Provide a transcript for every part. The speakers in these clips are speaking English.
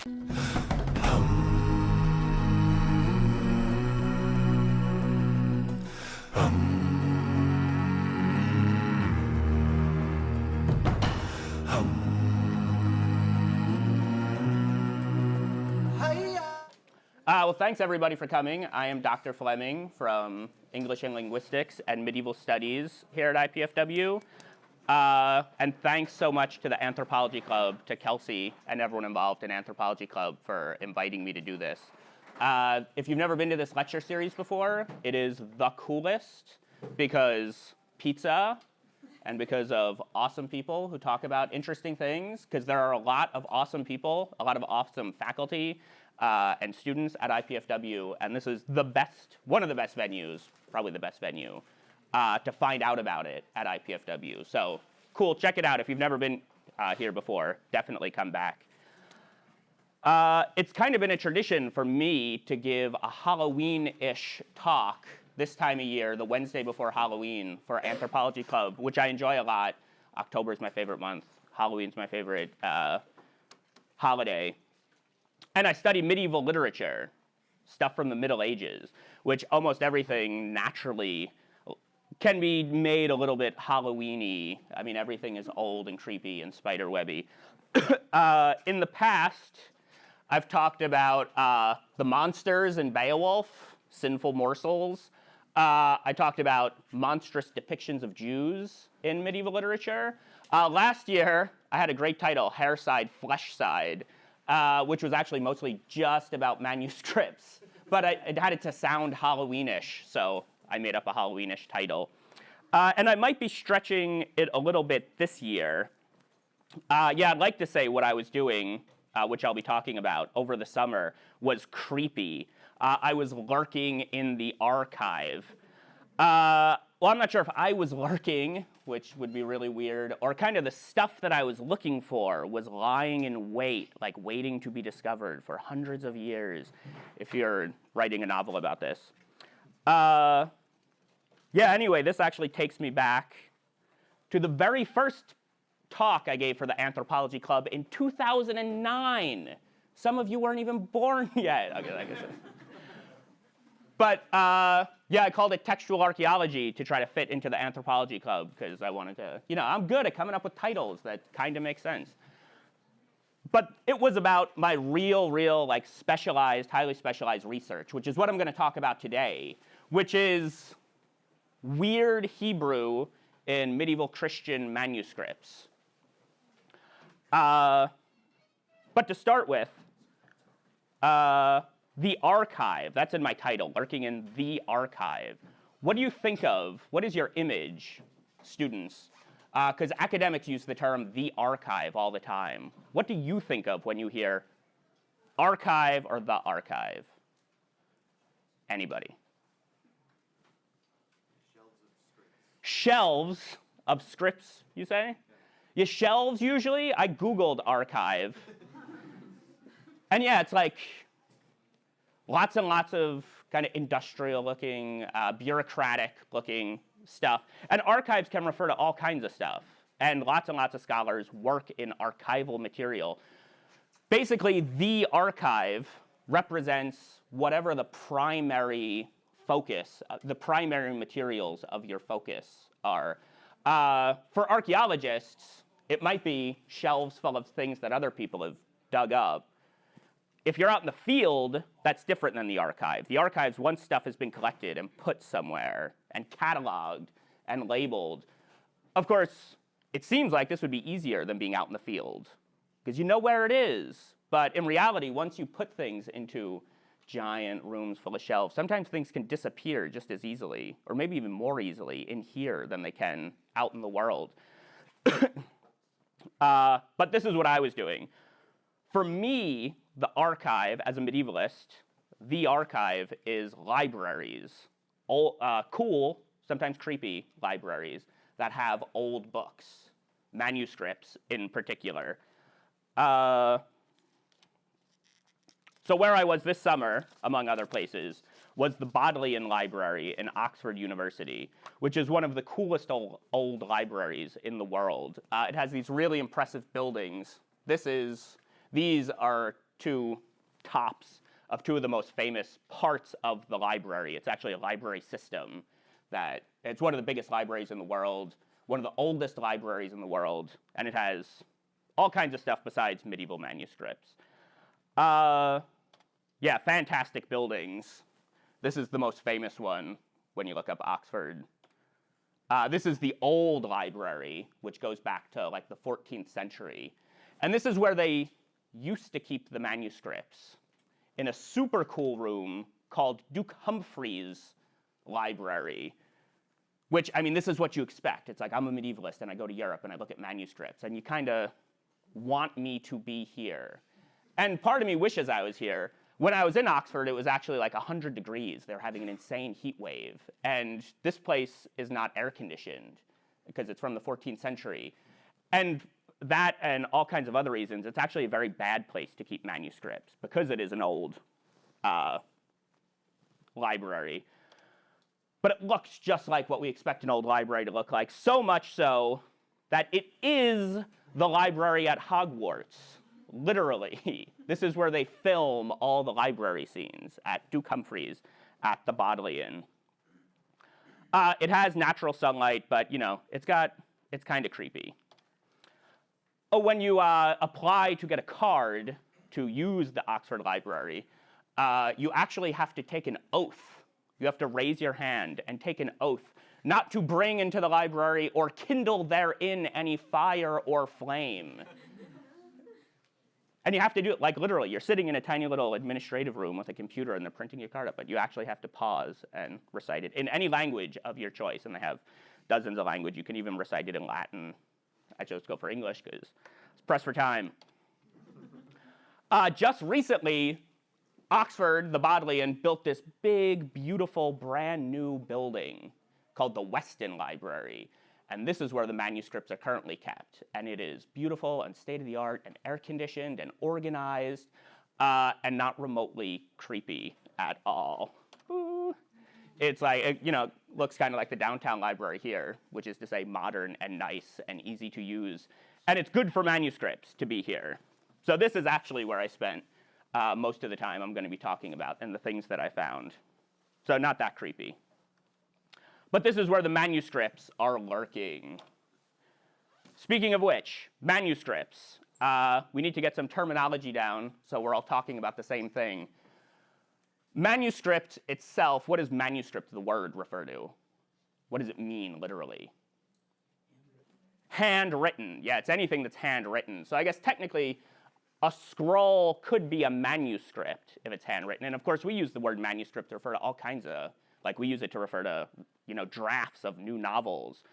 Well, thanks everybody for coming. I am Dr. Fleming from English and Linguistics and Medieval Studies here at IPFW. And thanks so much to the Anthropology Club, to Kelsey and everyone involved in Anthropology Club for inviting me to do this. If you've never been to this lecture series before, it is the coolest because pizza and because of awesome people who talk about interesting things, because there are a lot of awesome people, a lot of awesome faculty, and students at IPFW, and this is the best, one of the best venues, probably the best venue, to find out about it at IPFW. So cool, check it out. If you've never been here before, definitely come back. It's kind of been a tradition for me to give a Halloween-ish talk this time of year, the Wednesday before Halloween, for Anthropology Club, which I enjoy a lot. October is my favorite month. Halloween's my favorite holiday. And I study medieval literature, stuff from the Middle Ages, which almost everything naturally can be made a little bit Halloween-y. I mean, everything is old and creepy and spiderwebby. In the past, I've talked about the monsters in Beowulf, sinful morsels. I talked about monstrous depictions of Jews in medieval literature. Last year, I had a great title, Hair Side, Flesh Side, which was actually mostly just about manuscripts. But I had it to sound Halloweenish, so I made up a Halloweenish title. And I might be stretching it a little bit this year. Yeah, I'd like to say what I was doing, which I'll be talking about over the summer, was creepy. I was lurking in the archive. Well, I'm not sure if I was lurking, which would be really weird, or kind of the stuff that I was looking for was lying in wait, like waiting to be discovered for hundreds of years, if you're writing a novel about this. Yeah, anyway, this actually takes me back to the very first talk I gave for the Anthropology Club in 2009. Some of you weren't even born yet. Okay, I guess. But yeah, I called it textual archaeology to try to fit into the Anthropology Club because I wanted to, you know, I'm good at coming up with titles that kind of make sense. But it was about my real, like specialized, highly specialized research, which is what I'm going to talk about today, which is weird Hebrew in medieval Christian manuscripts. But to start with, the archive, that's in my title, lurking in the archive. What do you think of? What is your image, students? Because academics use the term the archive all the time. What do you think of when you hear archive or the archive? Anybody? Shelves of scripts, you say? Yeah, shelves usually? I Googled archive. And yeah, it's like lots and lots of kind of industrial-looking, bureaucratic-looking stuff. And archives can refer to all kinds of stuff. And lots of scholars work in archival material. Basically, the archive represents whatever the primary focus, the primary materials of your focus are. For archaeologists, it might be shelves full of things that other people have dug up. If you're out in the field, that's different than the archive. The archive's once stuff has been collected and put somewhere and cataloged and labeled. Of course, it seems like this would be easier than being out in the field because you know where it is. But in reality, once you put things into giant rooms full of shelves, sometimes things can disappear just as easily, or maybe even more easily in here than they can out in the world. But this is what I was doing. For me, the archive, as a medievalist, the archive is libraries, cool, sometimes creepy libraries that have old books, manuscripts in particular. So where I was this summer, among other places, was the Bodleian Library in Oxford University, which is one of the coolest old libraries in the world. It has these really impressive buildings. These are two tops of two of the most famous parts of the library. It's actually a library system that it's one of the biggest libraries in the world, one of the oldest libraries in the world, and it has all kinds of stuff besides medieval manuscripts. Yeah, fantastic buildings. This is the most famous one when you look up Oxford. This is the old library, which goes back to like the 14th century. And this is where they used to keep the manuscripts, in a super cool room called Duke Humphrey's Library, which, I mean, this is what you expect. It's like, I'm a medievalist and I go to Europe and I look at manuscripts, and you kind of want me to be here. And part of me wishes I was here. When I was in Oxford, it was actually like 100 degrees. They were having an insane heat wave. And this place is not air conditioned because it's from the 14th century. And that and all kinds of other reasons, it's actually a very bad place to keep manuscripts because it is an old library. But it looks just like what we expect an old library to look like, so much so that it is the library at Hogwarts, literally. This is where they film all the library scenes at Duke Humphrey's at the Bodleian. It has natural sunlight, but you know, it's kind of creepy. Oh, when you apply to get a card to use the Oxford Library, you actually have to take an oath. You have to raise your hand and take an oath not to bring into the library or kindle therein any fire or flame. And you have to do it, like literally, you're sitting in a tiny little administrative room with a computer and they're printing your card up, but you actually have to pause and recite it in any language of your choice, and they have dozens of languages. You can even recite it in Latin. I chose to go for English because it's pressed for time. Just recently, Oxford, the Bodleian, built this big, beautiful, brand new building called the Weston Library. And this is where the manuscripts are currently kept. And it is beautiful and state-of-the-art and air-conditioned and organized and not remotely creepy at all. Ooh. It's like, you know, looks kind of like the downtown library here, which is to say modern and nice and easy to use. And it's good for manuscripts to be here. So this is actually where I spent most of the time I'm going to be talking about and the things that I found. So not that creepy. But this is where the manuscripts are lurking. Speaking of which, manuscripts. We need to get some terminology down so we're all talking about the same thing. Manuscript itself, what does manuscript, the word, refer to? What does it mean, literally? Handwritten. Yeah, it's anything that's handwritten. So I guess technically a scroll could be a manuscript if it's handwritten. And of course, we use the word manuscript to refer to all kinds of, like we use it to refer to, you know, drafts of new novels.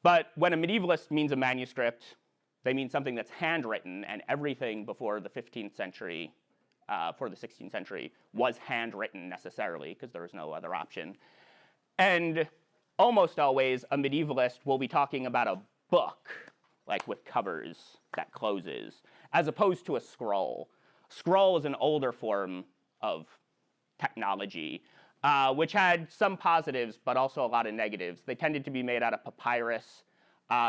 But when a medievalist means a manuscript, they mean something that's handwritten, and everything before the 15th century, for the 16th century, was handwritten necessarily, because there was no other option. And almost always, a medievalist will be talking about a book, like with covers that closes, as opposed to a scroll. Scroll is an older form of technology, which had some positives, but also a lot of negatives. They tended to be made out of papyrus.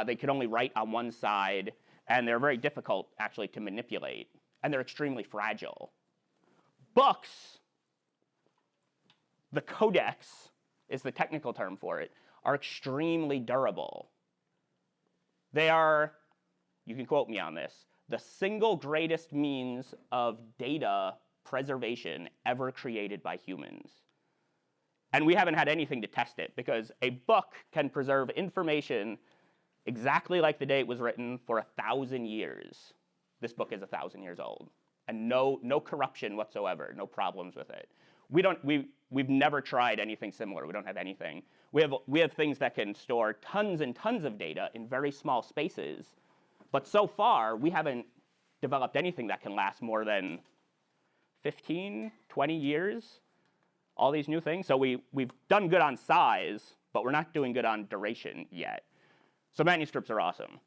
They could only write on one side, and they're very difficult, actually, to manipulate, and they're extremely fragile. Books, the codex is the technical term for it, are extremely durable. They are, you can quote me on this, the single greatest means of data preservation ever created by humans. And we haven't had anything to test it, because a book can preserve information exactly like the day it was written for 1,000 years. This book is 1,000 years old, and no corruption whatsoever, no problems with it. We've never tried anything similar. We don't have anything. We have things that can store tons and tons of data in very small spaces, but so far we haven't developed anything that can last more than 15, 20 years. All these new things. So we've done good on size, but we're not doing good on duration yet. So manuscripts are awesome.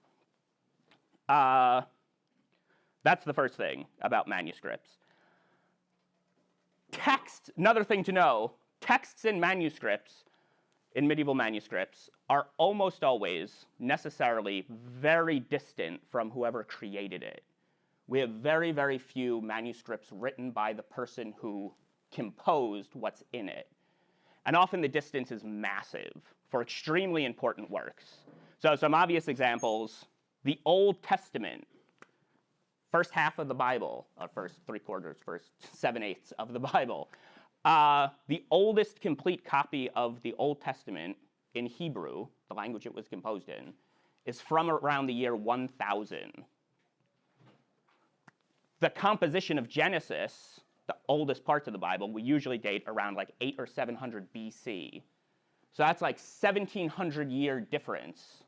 That's the first thing about manuscripts. Text, another thing to know, texts in manuscripts, in medieval manuscripts, are almost always necessarily very distant from whoever created it. we have very, very few manuscripts written by the person who composed what's in it. And often the distance is massive for extremely important works. So some obvious examples, the Old Testament, first half of the Bible, first 3/4, first 7/8 of the Bible. The oldest complete copy of the Old Testament in Hebrew, the language it was composed in, is from around the year 1000. The composition of Genesis, the oldest parts of the Bible, we usually date around like 800 or 700 BC. So that's like 1,700-year difference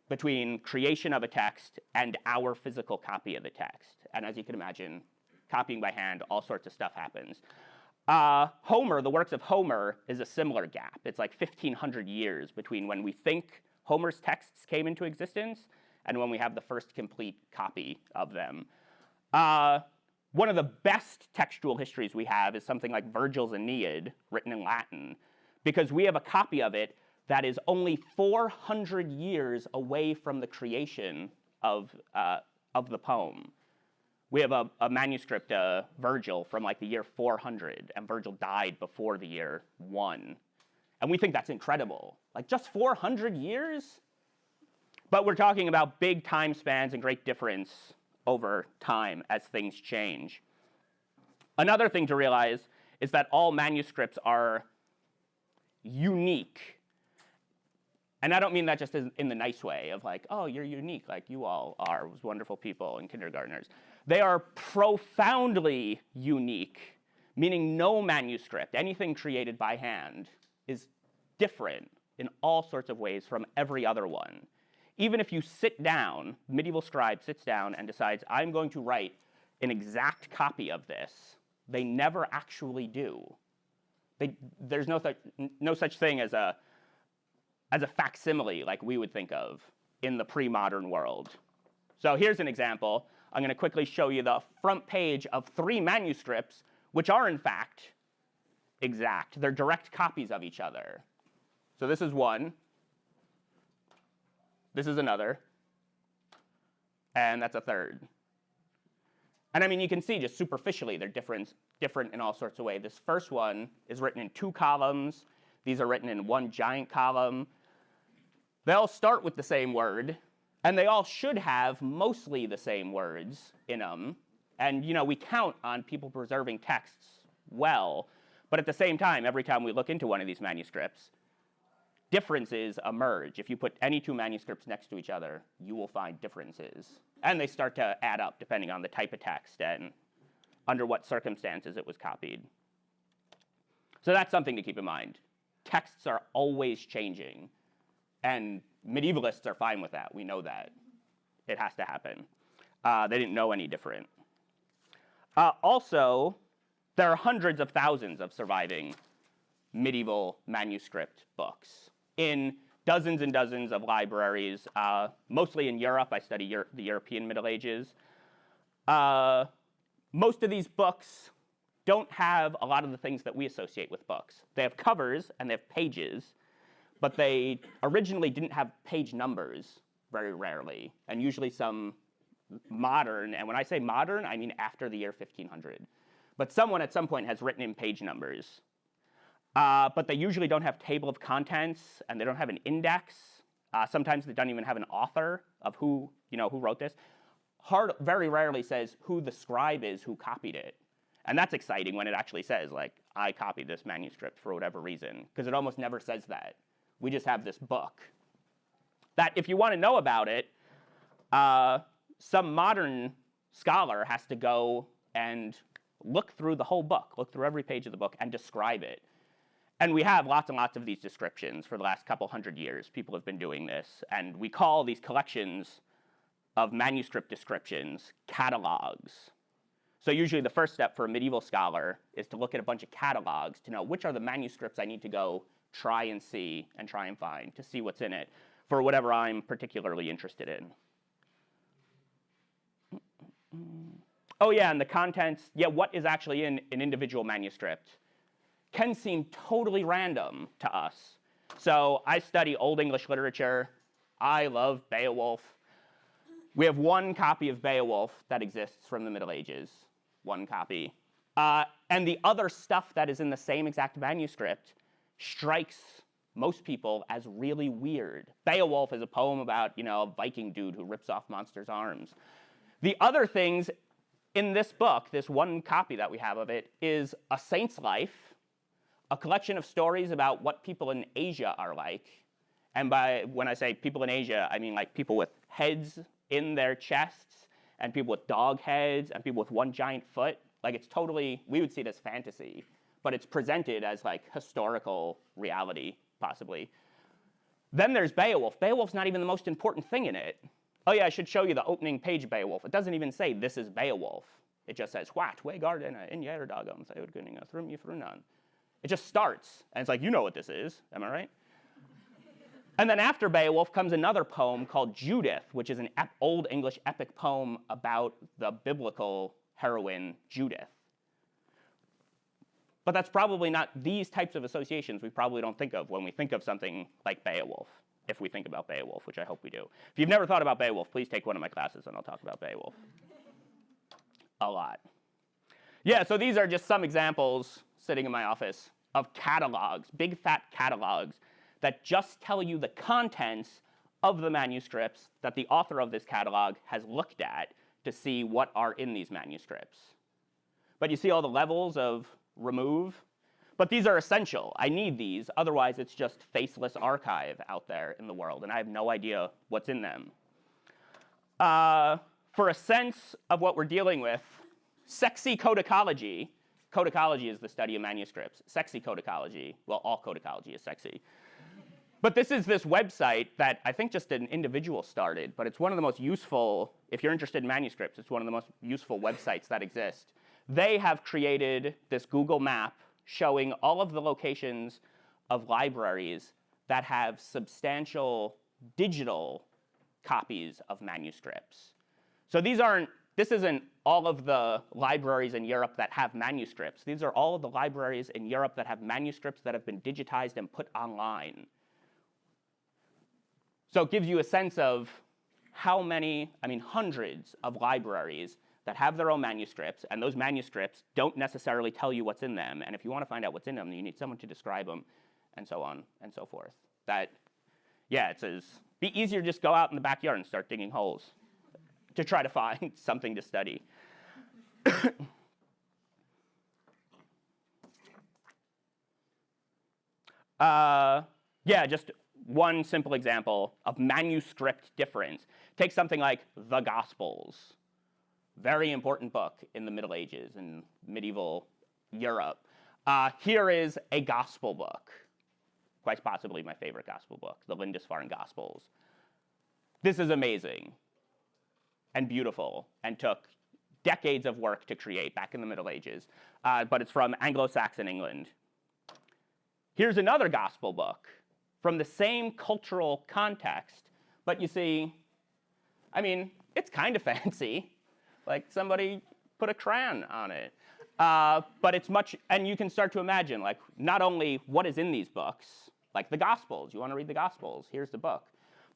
between creation of a text and our physical copy of the text. And as you can imagine, copying by hand, all sorts of stuff happens. Homer, the works of Homer, is a similar gap. It's like 1,500 years between when we think Homer's texts came into existence and when we have the first complete copy of them. One of the best textual histories we have is something like Virgil's Aeneid, written in Latin, because we have a copy of it that is only 400 years away from the creation of the poem. We have a manuscript, Virgil, from like the year 400, and Virgil died before the year 1. And we think that's incredible. Like, just 400 years? But we're talking about big time spans and great difference over time as things change. Another thing to realize is that all manuscripts are unique. And I don't mean that just in the nice way of like, oh, you're unique, like you all are, wonderful people and kindergartners. They are profoundly unique, meaning no manuscript, anything created by hand, is different in all sorts of ways from every other one. Even if you sit down, medieval scribe sits down and decides, I'm going to write an exact copy of this, they never actually do. There's no such thing as a facsimile like we would think of in the pre-modern world. So here's an example. I'm going to quickly show you the front page of 3 manuscripts, which are in fact exact. They're direct copies of each other. So this is one. This is another. And that's a third. And I mean, you can see just superficially they're different in all sorts of ways. This first one is written in 2 columns. These are written in 1 giant column. They all start with the same word, and they all should have mostly the same words in them. And we count on people preserving texts well, but at the same time, every time we look into one of these manuscripts, differences emerge. If you put any 2 manuscripts next to each other, you will find differences. And they start to add up depending on the type of text and under what circumstances it was copied. So that's something to keep in mind. Texts are always changing, and medievalists are fine with that. We know that. It has to happen. They didn't know any different. Also, there are hundreds of thousands of surviving medieval manuscript books in dozens and dozens of libraries, mostly in Europe. I study the European Middle Ages. Most of these books don't have a lot of the things that we associate with books. They have covers and they have pages, but they originally didn't have page numbers very rarely, and usually some modern, and when I say modern, I mean after the year 1500. But someone at some point has written in page numbers. But they usually don't have table of contents, and they don't have an index. Sometimes they don't even have an author of who wrote this. Very rarely says who the scribe is who copied it. And that's exciting when it actually says, like, I copied this manuscript for whatever reason, because it almost never says that. We just have this book. That if you want to know about it, some modern scholar has to go and look through the whole book, look through every page of the book, and describe it. And we have lots and lots of these descriptions for the last couple hundred years. People have been doing this. And we call these collections of manuscript descriptions catalogs. So usually the first step for a medieval scholar is to look at a bunch of catalogs to know which are the manuscripts I need to go try and see and try and find to see what's in it for whatever I'm particularly interested in. Oh yeah, and the contents, what is actually in an individual manuscript can seem totally random to us. So I study Old English literature. I love Beowulf. We have one copy of Beowulf that exists from the Middle Ages, one copy. And the other stuff that is in the same exact manuscript strikes most people as really weird. Beowulf is a poem about, a Viking dude who rips off monsters' arms. The other things in this book, this one copy that we have of it, is a saint's life, a collection of stories about what people in Asia are like. And when I say people in Asia, I mean like people with heads in their chests, and people with dog heads, and people with one giant foot. Like, it's totally, we would see it as fantasy, but it's presented as like historical reality, possibly. Then there's Beowulf. Beowulf's not even the most important thing in it. Oh yeah, I should show you the opening page of Beowulf. It doesn't even say this is Beowulf. It just says, "What, way garden in Yerdagum, say Udgunninga, thrum you frunan." It just starts, and it's like, you know what this is, am I right? And then after Beowulf comes another poem called Judith, which is an Old English epic poem about the biblical heroine Judith. But that's probably not these types of associations we probably don't think of when we think of something like Beowulf, if we think about Beowulf, which I hope we do. If you've never thought about Beowulf, please take one of my classes and I'll talk about Beowulf. A lot. Yeah, so these are just some examples sitting in my office of catalogs, big fat catalogs, that just tell you the contents of the manuscripts that the author of this catalog has looked at to see what are in these manuscripts. But you see all the levels of remove? But these are essential. I need these, otherwise it's just faceless archive out there in the world, and I have no idea what's in them. For a sense of what we're dealing with, sexy codicology. Codicology is the study of manuscripts. Sexy codicology, well, all codicology is sexy. But this is this website that I think just an individual started, but it's one of the most useful, if you're interested in manuscripts, it's one of the most useful websites that exist. They have created this Google map showing all of the locations of libraries that have substantial digital copies of manuscripts. So this isn't all of the libraries in Europe that have manuscripts. These are all of the libraries in Europe that have manuscripts that have been digitized and put online. So it gives you a sense of how many, hundreds of libraries that have their own manuscripts, and those manuscripts don't necessarily tell you what's in them. And if you want to find out what's in them, you need someone to describe them, and so on and so forth. It says, be easier to just go out in the backyard and start digging holes to try to find something to study. Just one simple example of manuscript difference. Take something like the Gospels. Very important book in the Middle Ages, in medieval Europe. Here is a gospel book, quite possibly my favorite gospel book, the Lindisfarne Gospels. This is amazing and beautiful and took decades of work to create back in the Middle Ages, but it's from Anglo-Saxon England. Here's another gospel book from the same cultural context, but you see, it's kind of fancy. Like somebody put a crayon on it. But it's much, and you can start to imagine, like, not only what is in these books, like the Gospels, you want to read the Gospels, here's the book.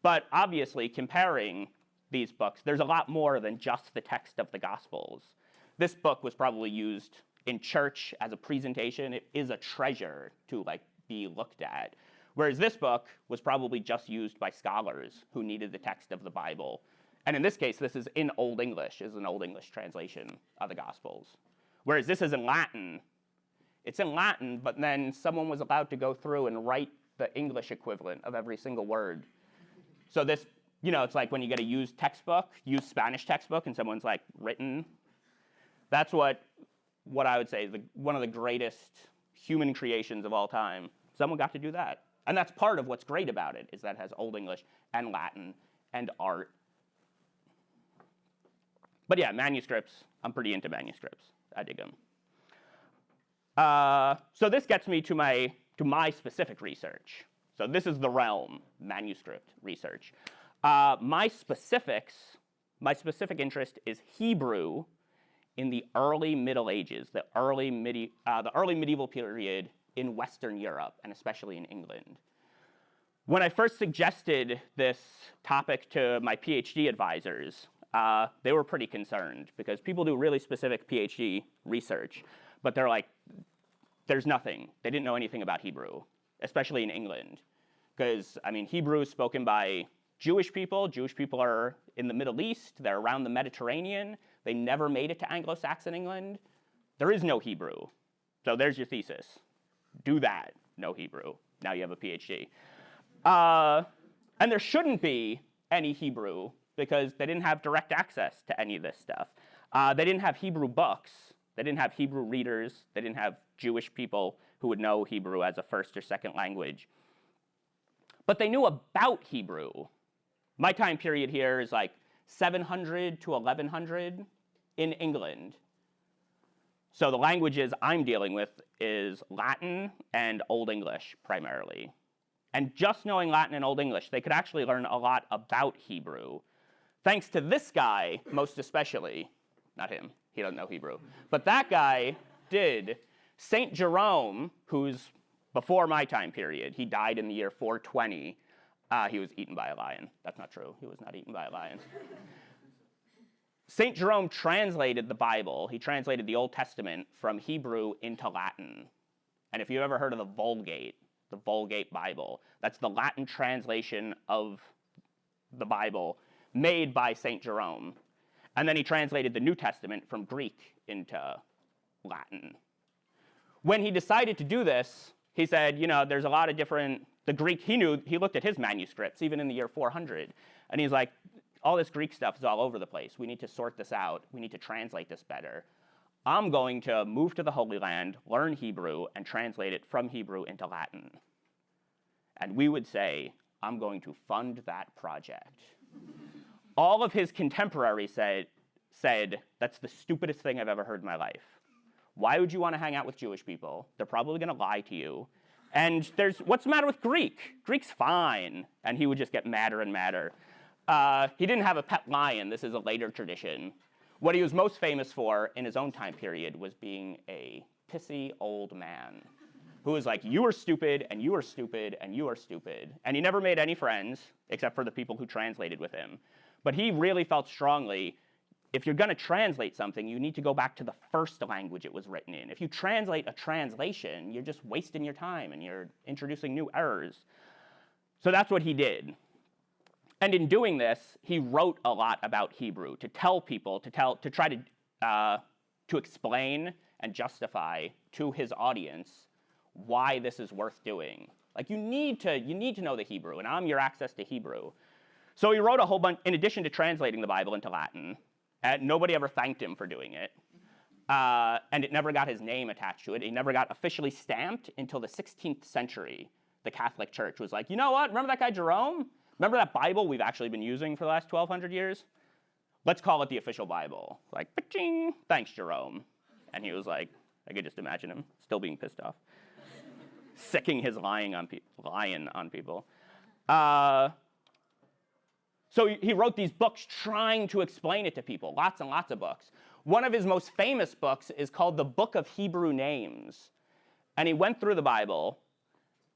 But obviously, comparing these books, there's a lot more than just the text of the Gospels. This book was probably used in church as a presentation. It is a treasure to, be looked at. Whereas this book was probably just used by scholars who needed the text of the Bible. And in this case, this is in Old English, is an Old English translation of the Gospels. Whereas this is in Latin. It's in Latin, but then someone was allowed to go through and write the English equivalent of every single word. So this, it's like when you get a used Spanish textbook, and someone's written. That's what I would say is one of the greatest human creations of all time. Someone got to do that. And that's part of what's great about it, is that it has Old English and Latin and art. But yeah, manuscripts, I'm pretty into manuscripts. I dig them. So this gets me to my specific research. So this is the realm, manuscript research. My specific interest is Hebrew in the early Middle Ages, the early medieval period in Western Europe, and especially in England. When I first suggested this topic to my PhD advisors, they were pretty concerned because people do really specific PhD research, but they're like, there's nothing. They didn't know anything about Hebrew, especially in England. Because, I mean, Hebrew is spoken by Jewish people. Jewish people are in the Middle East. They're around the Mediterranean. They never made it to Anglo-Saxon England. There is no Hebrew. So there's your thesis. Do that. No Hebrew. Now you have a PhD. And there shouldn't be any Hebrew because they didn't have direct access to any of this stuff. They didn't have Hebrew books. They didn't have Hebrew readers. They didn't have Jewish people who would know Hebrew as a first or second language. But they knew about Hebrew. My time period here is like 700 to 1100 in England. So the languages I'm dealing with is Latin and Old English primarily. And just knowing Latin and Old English, they could actually learn a lot about Hebrew. Thanks to this guy, most especially, not him, he doesn't know Hebrew, but that guy did. St. Jerome, who's before my time period, he died in the year 420. He was eaten by a lion. That's not true. He was not eaten by a lion. St. Jerome translated the Bible. He translated the Old Testament from Hebrew into Latin. And if you've ever heard of the Vulgate Bible, that's the Latin translation of the Bible made by St. Jerome. And then he translated the New Testament from Greek into Latin. When he decided to do this, he said, you know, there's a lot of different, the Greek, he looked at his manuscripts, even in the year 400, and he's like, all this Greek stuff is all over the place. We need to sort this out. We need to translate this better. I'm going to move to the Holy Land, learn Hebrew, and translate it from Hebrew into Latin. And we would say, I'm going to fund that project. All of his contemporaries said, that's the stupidest thing I've ever heard in my life. Why would you want to hang out with Jewish people? They're probably going to lie to you. And what's the matter with Greek? Greek's fine. And he would just get madder and madder. He didn't have a pet lion. This is a later tradition. What he was most famous for in his own time period was being a pissy old man who was like, you are stupid, and you are stupid, and you are stupid. And he never made any friends, except for the people who translated with him. But he really felt strongly, if you're going to translate something, you need to go back to the first language it was written in. If you translate a translation, you're just wasting your time, and you're introducing new errors. So that's what he did. And in doing this, he wrote a lot about Hebrew to tell people, to try to explain and justify to his audience why this is worth doing. Like, you need to know the Hebrew, and I'm your access to Hebrew. So he wrote a whole bunch, in addition to translating the Bible into Latin, and nobody ever thanked him for doing it. And it never got his name attached to it. It never got officially stamped until the 16th century. The Catholic Church was like, you know what? Remember that guy Jerome? Remember that Bible we've actually been using for the last 1,200 years? Let's call it the official Bible. Like, pa-ching, thanks, Jerome. And he was like, I could just imagine him still being pissed off, sicking his lying on people. So he wrote these books trying to explain it to people, lots and lots of books. One of his most famous books is called the Book of Hebrew Names. And he went through the Bible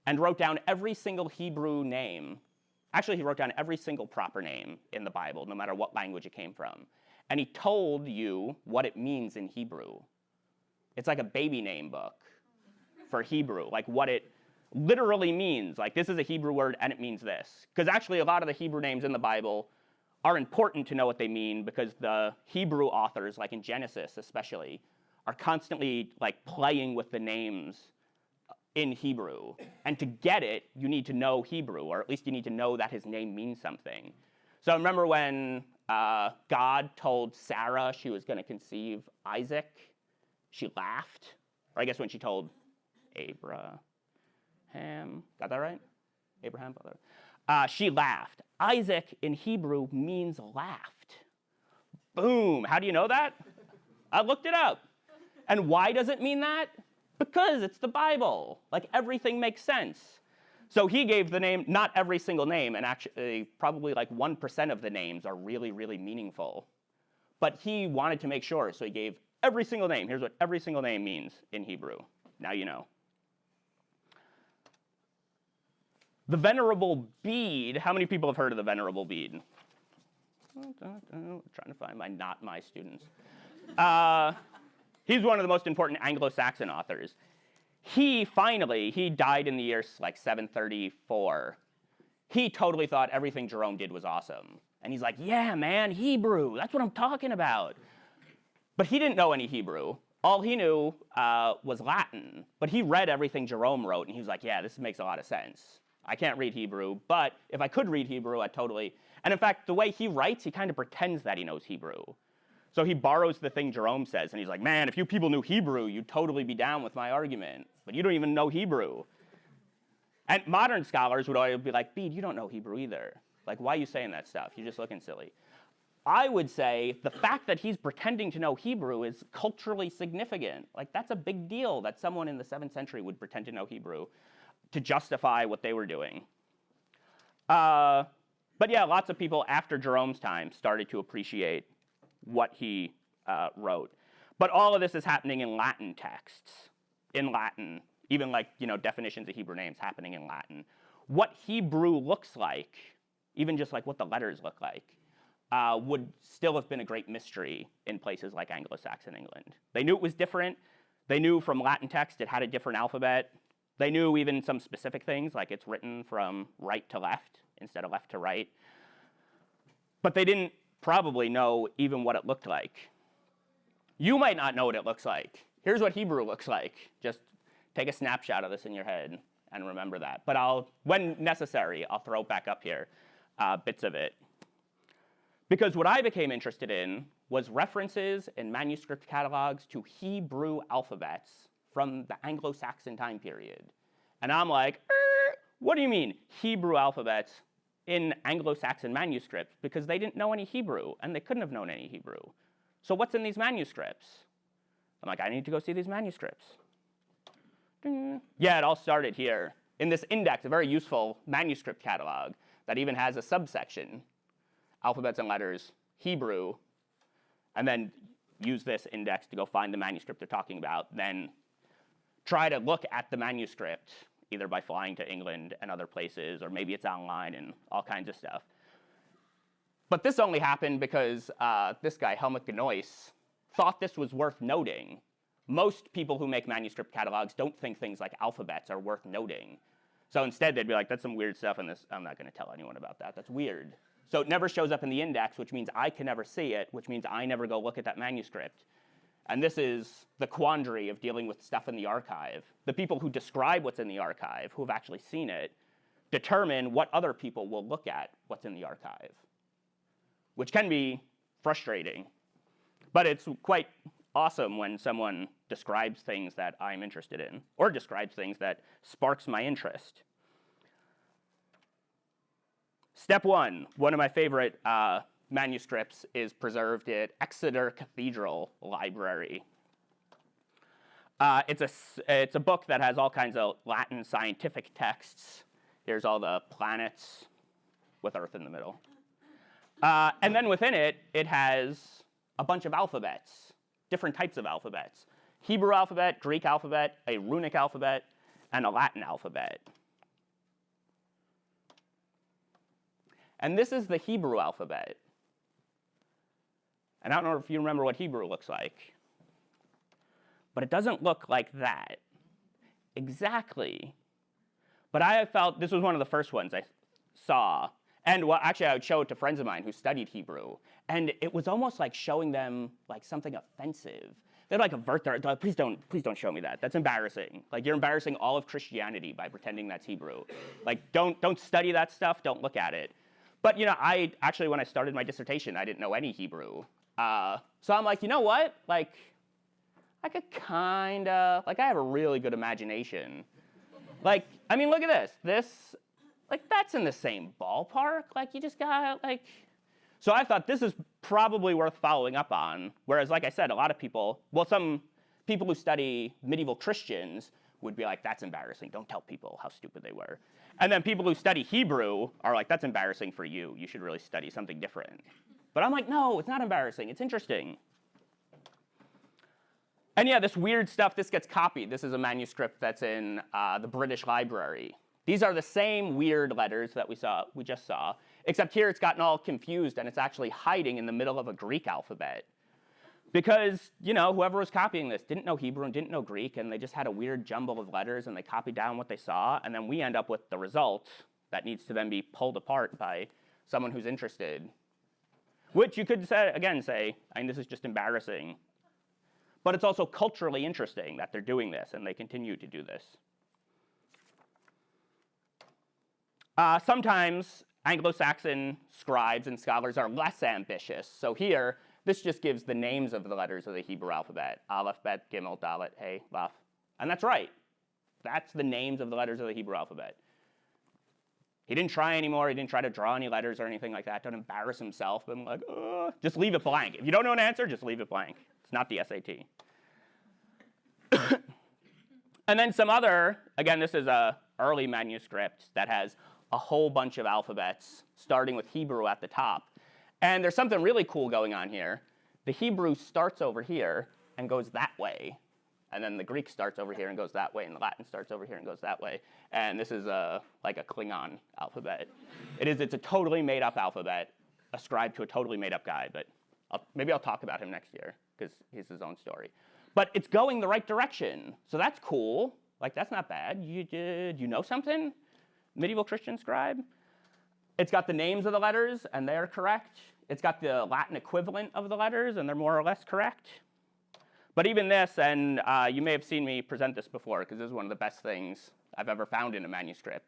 and wrote down every single Hebrew name. Actually, he wrote down every single proper name in the Bible, no matter what language it came from. And he told you what it means in Hebrew. It's like a baby name book for Hebrew, like what it literally means. Like, this is a Hebrew word and it means this. Because actually, a lot of the Hebrew names in the Bible are important to know what they mean because the Hebrew authors, like in Genesis especially, are constantly like playing with the names in Hebrew. And to get it, you need to know Hebrew, or at least you need to know that his name means something. So remember when God told Sarah she was going to conceive Isaac? She laughed. Or I guess when she told Abraham, got that right? Abraham, brother. She laughed. Isaac in Hebrew means laughed. Boom. How do you know that? I looked it up. And why does it mean that? Because it's the Bible. Like, everything makes sense. So he gave the name, not every single name, and actually probably like 1% of the names are really, really meaningful. But he wanted to make sure, so he gave every single name. Here's what every single name means in Hebrew. Now you know. The Venerable Bede, how many people have heard of the Venerable Bede? Trying to find not my students. He's one of the most important Anglo-Saxon authors. He died in the year like 734. He totally thought everything Jerome did was awesome. And he's like, yeah, man, Hebrew, that's what I'm talking about. But he didn't know any Hebrew. All he knew was Latin. But he read everything Jerome wrote, and he was like, yeah, this makes a lot of sense. I can't read Hebrew, but if I could read Hebrew, I'd totally... And in fact, the way he writes, he kind of pretends that he knows Hebrew. So he borrows the thing Jerome says, and he's like, man, if you people knew Hebrew, you'd totally be down with my argument. But you don't even know Hebrew. And modern scholars would always be like, Bede, you don't know Hebrew either. Like, why are you saying that stuff? You're just looking silly. I would say the fact that he's pretending to know Hebrew is culturally significant. Like, that's a big deal that someone in the 7th century would pretend to know Hebrew to justify what they were doing. But yeah, lots of people after Jerome's time started to appreciate what he wrote. But all of this is happening in Latin texts, in Latin, even like, definitions of Hebrew names happening in Latin. What Hebrew looks like, even just like what the letters look like, would still have been a great mystery in places like Anglo-Saxon England. They knew it was different. They knew from Latin text it had a different alphabet. They knew even some specific things, like it's written from right to left instead of left to right. But they didn't probably know even what it looked like. You might not know what it looks like. Here's what Hebrew looks like. Just take a snapshot of this in your head and remember that. But when necessary, I'll throw back up here bits of it. Because what I became interested in was references in manuscript catalogs to Hebrew alphabets from the Anglo-Saxon time period. And I'm like, what do you mean, Hebrew alphabets in Anglo-Saxon manuscripts? Because they didn't know any Hebrew, and they couldn't have known any Hebrew. So what's in these manuscripts? I'm like, I need to go see these manuscripts. Yeah, it all started here. In this index, a very useful manuscript catalog that even has a subsection, alphabets and letters, Hebrew, and then use this index to go find the manuscript they're talking about, then try to look at the manuscript, either by flying to England and other places, or maybe it's online and all kinds of stuff. But this only happened because this guy, Helmut Genois, thought this was worth noting. Most people who make manuscript catalogs don't think things like alphabets are worth noting. So instead, they'd be like, that's some weird stuff in this. I'm not going to tell anyone about that. That's weird. So it never shows up in the index, which means I can never see it, which means I never go look at that manuscript. And this is the quandary of dealing with stuff in the archive. The people who describe what's in the archive, who have actually seen it, determine what other people will look at what's in the archive, which can be frustrating. But it's quite awesome when someone describes things that I'm interested in, or describes things that sparks my interest. Step one of my favorite manuscripts is preserved at Exeter Cathedral Library. It's a book that has all kinds of Latin scientific texts. Here's all the planets with Earth in the middle. And then within it, it has a bunch of alphabets, different types of alphabets. Hebrew alphabet, Greek alphabet, a runic alphabet, and a Latin alphabet. And this is the Hebrew alphabet. And I don't know if you remember what Hebrew looks like. But it doesn't look like that. Exactly. But I felt this was one of the first ones I saw. And well, actually, I would show it to friends of mine who studied Hebrew. And it was almost like showing them like something offensive. They'd like avert their, like, please don't show me that. That's embarrassing. Like, you're embarrassing all of Christianity by pretending that's Hebrew. Like, don't study that stuff. Don't look at it. But I actually, when I started my dissertation, I didn't know any Hebrew. So I'm like, you know what? Like, I could kind of, like, I have a really good imagination. Like, I mean, look at this. This, like, that's in the same ballpark. Like, you just got, like... So I thought this is probably worth following up on. Whereas, like I said, a lot of people, well, some people who study medieval Christians would be like, that's embarrassing. Don't tell people how stupid they were. And then people who study Hebrew are like, that's embarrassing for you. You should really study something different. But I'm like, no, it's not embarrassing. It's interesting. And yeah, this weird stuff, this gets copied. This is a manuscript that's in the British Library. These are the same weird letters that we just saw, except here it's gotten all confused and it's actually hiding in the middle of a Greek alphabet. Because, whoever was copying this didn't know Hebrew and didn't know Greek, and they just had a weird jumble of letters, and they copied down what they saw, and then we end up with the result that needs to then be pulled apart by someone who's interested. Which you could say, this is just embarrassing. But it's also culturally interesting that they're doing this, and they continue to do this. Sometimes Anglo-Saxon scribes and scholars are less ambitious. So here, this just gives the names of the letters of the Hebrew alphabet. Aleph, Bet, Gimel, Dalet, Hey, Vav. And that's right. That's the names of the letters of the Hebrew alphabet. He didn't try anymore. He didn't try to draw any letters or anything like that. Don't embarrass himself. But I'm like, just leave it blank. If you don't know an answer, just leave it blank. It's not the SAT. And then some other, again, this is a early manuscript that has a whole bunch of alphabets, starting with Hebrew at the top. And there's something really cool going on here. The Hebrew starts over here and goes that way. And then the Greek starts over here and goes that way, and the Latin starts over here and goes that way. And this is like a Klingon alphabet. It's a totally made-up alphabet, ascribed to a totally made-up guy. But maybe I'll talk about him next year, because he's his own story. But it's going the right direction. So that's cool. Like, that's not bad. You know something? Medieval Christian scribe. It's got the names of the letters, and they're correct. It's got the Latin equivalent of the letters, and they're more or less correct. But even this, and you may have seen me present this before, because this is one of the best things I've ever found in a manuscript.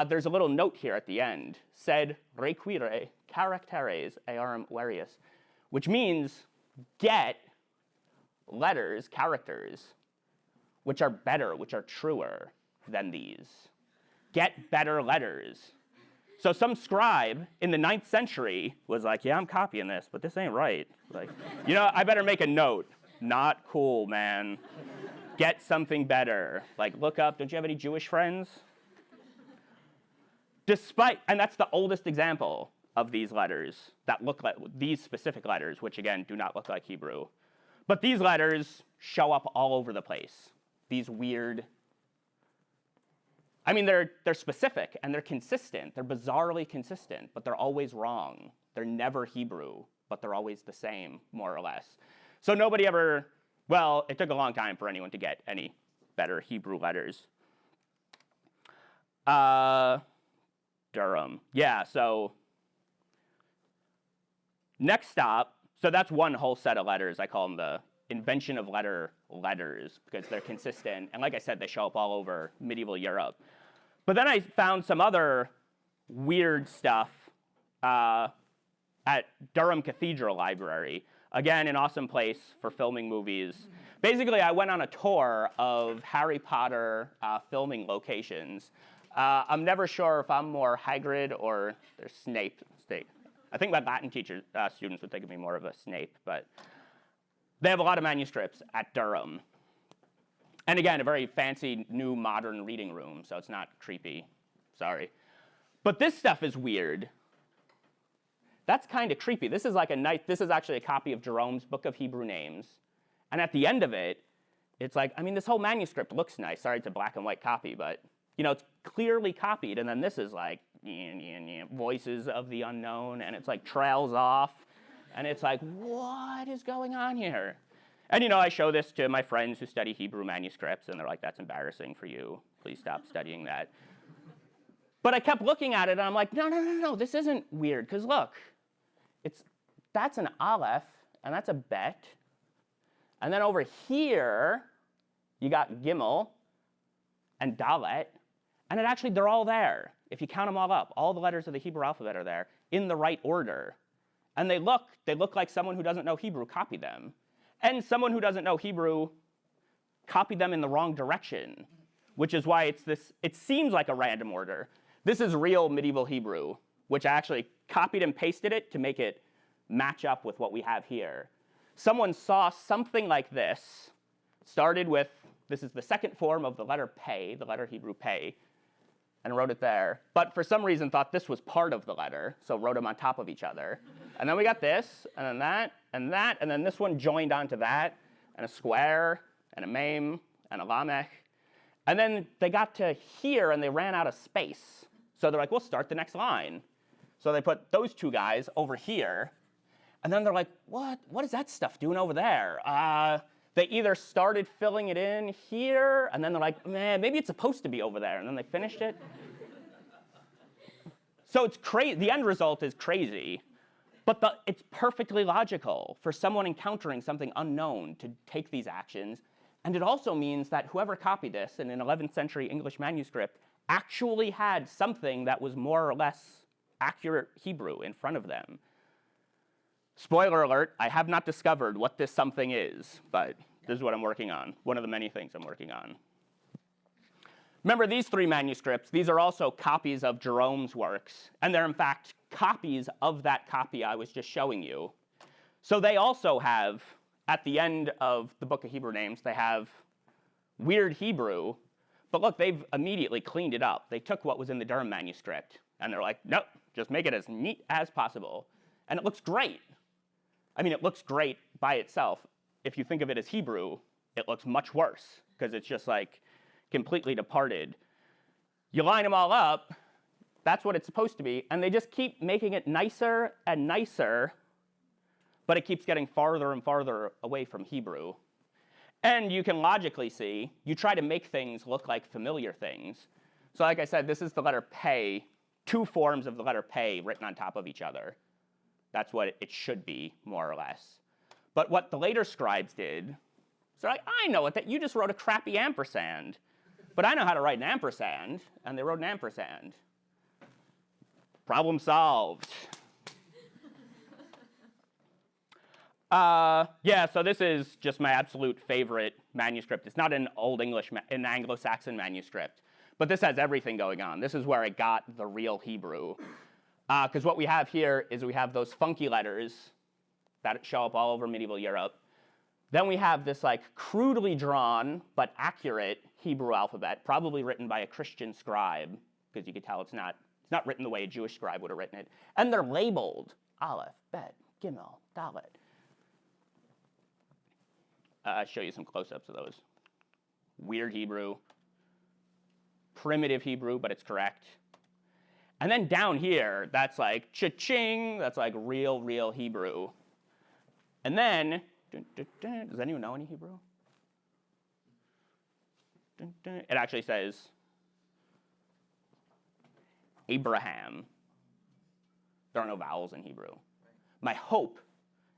There's a little note here at the end, sed require characteres earum varius, which means get letters, characters, which are better, which are truer than these. Get better letters. So some scribe in the 9th century was like, yeah, I'm copying this, but this ain't right. Like, I better make a note. Not cool, man. Get something better. Like, look up, don't you have any Jewish friends? And that's the oldest example of these letters that look like, these specific letters, which again, do not look like Hebrew. But these letters show up all over the place. These weird, they're specific and they're consistent. They're bizarrely consistent, but they're always wrong. They're never Hebrew, but they're always the same, more or less. So nobody ever, it took a long time for anyone to get any better Hebrew letters. Durham. Yeah, so next stop, so that's one whole set of letters. I call them the invention of letters because they're consistent. And like I said, they show up all over medieval Europe. But then I found some other weird stuff at Durham Cathedral Library. Again, an awesome place for filming movies. Basically, I went on a tour of Harry Potter filming locations. I'm never sure if I'm more Hagrid or there's Snape. I think my Latin teacher students would think of me more of a Snape, but they have a lot of manuscripts at Durham. And again, a very fancy, new, modern reading room, so it's not creepy. Sorry. But this stuff is weird. That's kind of creepy. This is this is actually a copy of Jerome's Book of Hebrew Names. And at the end of it, it's like, this whole manuscript looks nice. Sorry, it's a black and white copy, but, it's clearly copied. And then this is like, voices of the unknown, and it's like trails off. And it's like, what is going on here? And, I show this to my friends who study Hebrew manuscripts, and they're like, that's embarrassing for you. Please stop studying that. But I kept looking at it, and I'm like, no, this isn't weird, because look. That's an Aleph, and that's a Bet. And then over here, you got Gimel and Dalet. And they're all there. If you count them all up, all the letters of the Hebrew alphabet are there in the right order. And they look like someone who doesn't know Hebrew copied them. And someone who doesn't know Hebrew copied them in the wrong direction, which is why it seems like a random order. This is real medieval Hebrew, which I actually copied and pasted it to make it match up with what we have here. Someone saw something like this, started with, this is the second form of the letter Pei, the letter Hebrew Pei, and wrote it there. But for some reason thought this was part of the letter, so wrote them on top of each other. And then we got this, and then that, and then this one joined onto that, and a square, and a mem, and a lamech. And then they got to here and they ran out of space. So they're like, we'll start the next line. So they put those two guys over here. And then they're like, what is that stuff doing over there? They either started filling it in here, and then they're like, man, maybe it's supposed to be over there. And then they finished it. So it's crazy. The end result is crazy. But it's perfectly logical for someone encountering something unknown to take these actions. And it also means that whoever copied this in an 11th century English manuscript actually had something that was more or less accurate Hebrew in front of them. Spoiler alert, I have not discovered what this something is, but this is what I'm working on, one of the many things I'm working on. Remember these three manuscripts, these are also copies of Jerome's works, and they're in fact copies of that copy I was just showing you. So they also have, at the end of the Book of Hebrew Names, they have weird Hebrew, but look, they've immediately cleaned it up. They took what was in the Durham manuscript, and they're like, nope, just make it as neat as possible. And it looks great. I mean, it looks great by itself. If you think of it as Hebrew, it looks much worse, because it's just like completely departed. You line them all up, that's what it's supposed to be, and they just keep making it nicer and nicer, but it keeps getting farther and farther away from Hebrew. And you can logically see, you try to make things look like familiar things. So like I said, this is the letter Pei, two forms of the letter Pei written on top of each other. That's what it should be, more or less. But what the later scribes did, so like, I know it, that you just wrote a crappy ampersand, but I know how to write an ampersand, and they wrote an ampersand. Problem solved. Yeah, so this is just my absolute favorite manuscript. It's not an Old English, an Anglo-Saxon manuscript, but this has everything going on. This is where I got the real Hebrew. Because what we have here is we have those funky letters that show up all over medieval Europe. Then we have this like crudely drawn but accurate Hebrew alphabet, probably written by a Christian scribe, because you could tell it's not written the way a Jewish scribe would have written it. And they're labeled Aleph, Bet, Gimel, Dalet. I'll show you some close-ups of those. Weird Hebrew, primitive Hebrew, but it's correct. And then down here, that's like cha-ching, that's like real Hebrew. And then, does anyone know any Hebrew? It actually says Abraham. There are no vowels in Hebrew. My hope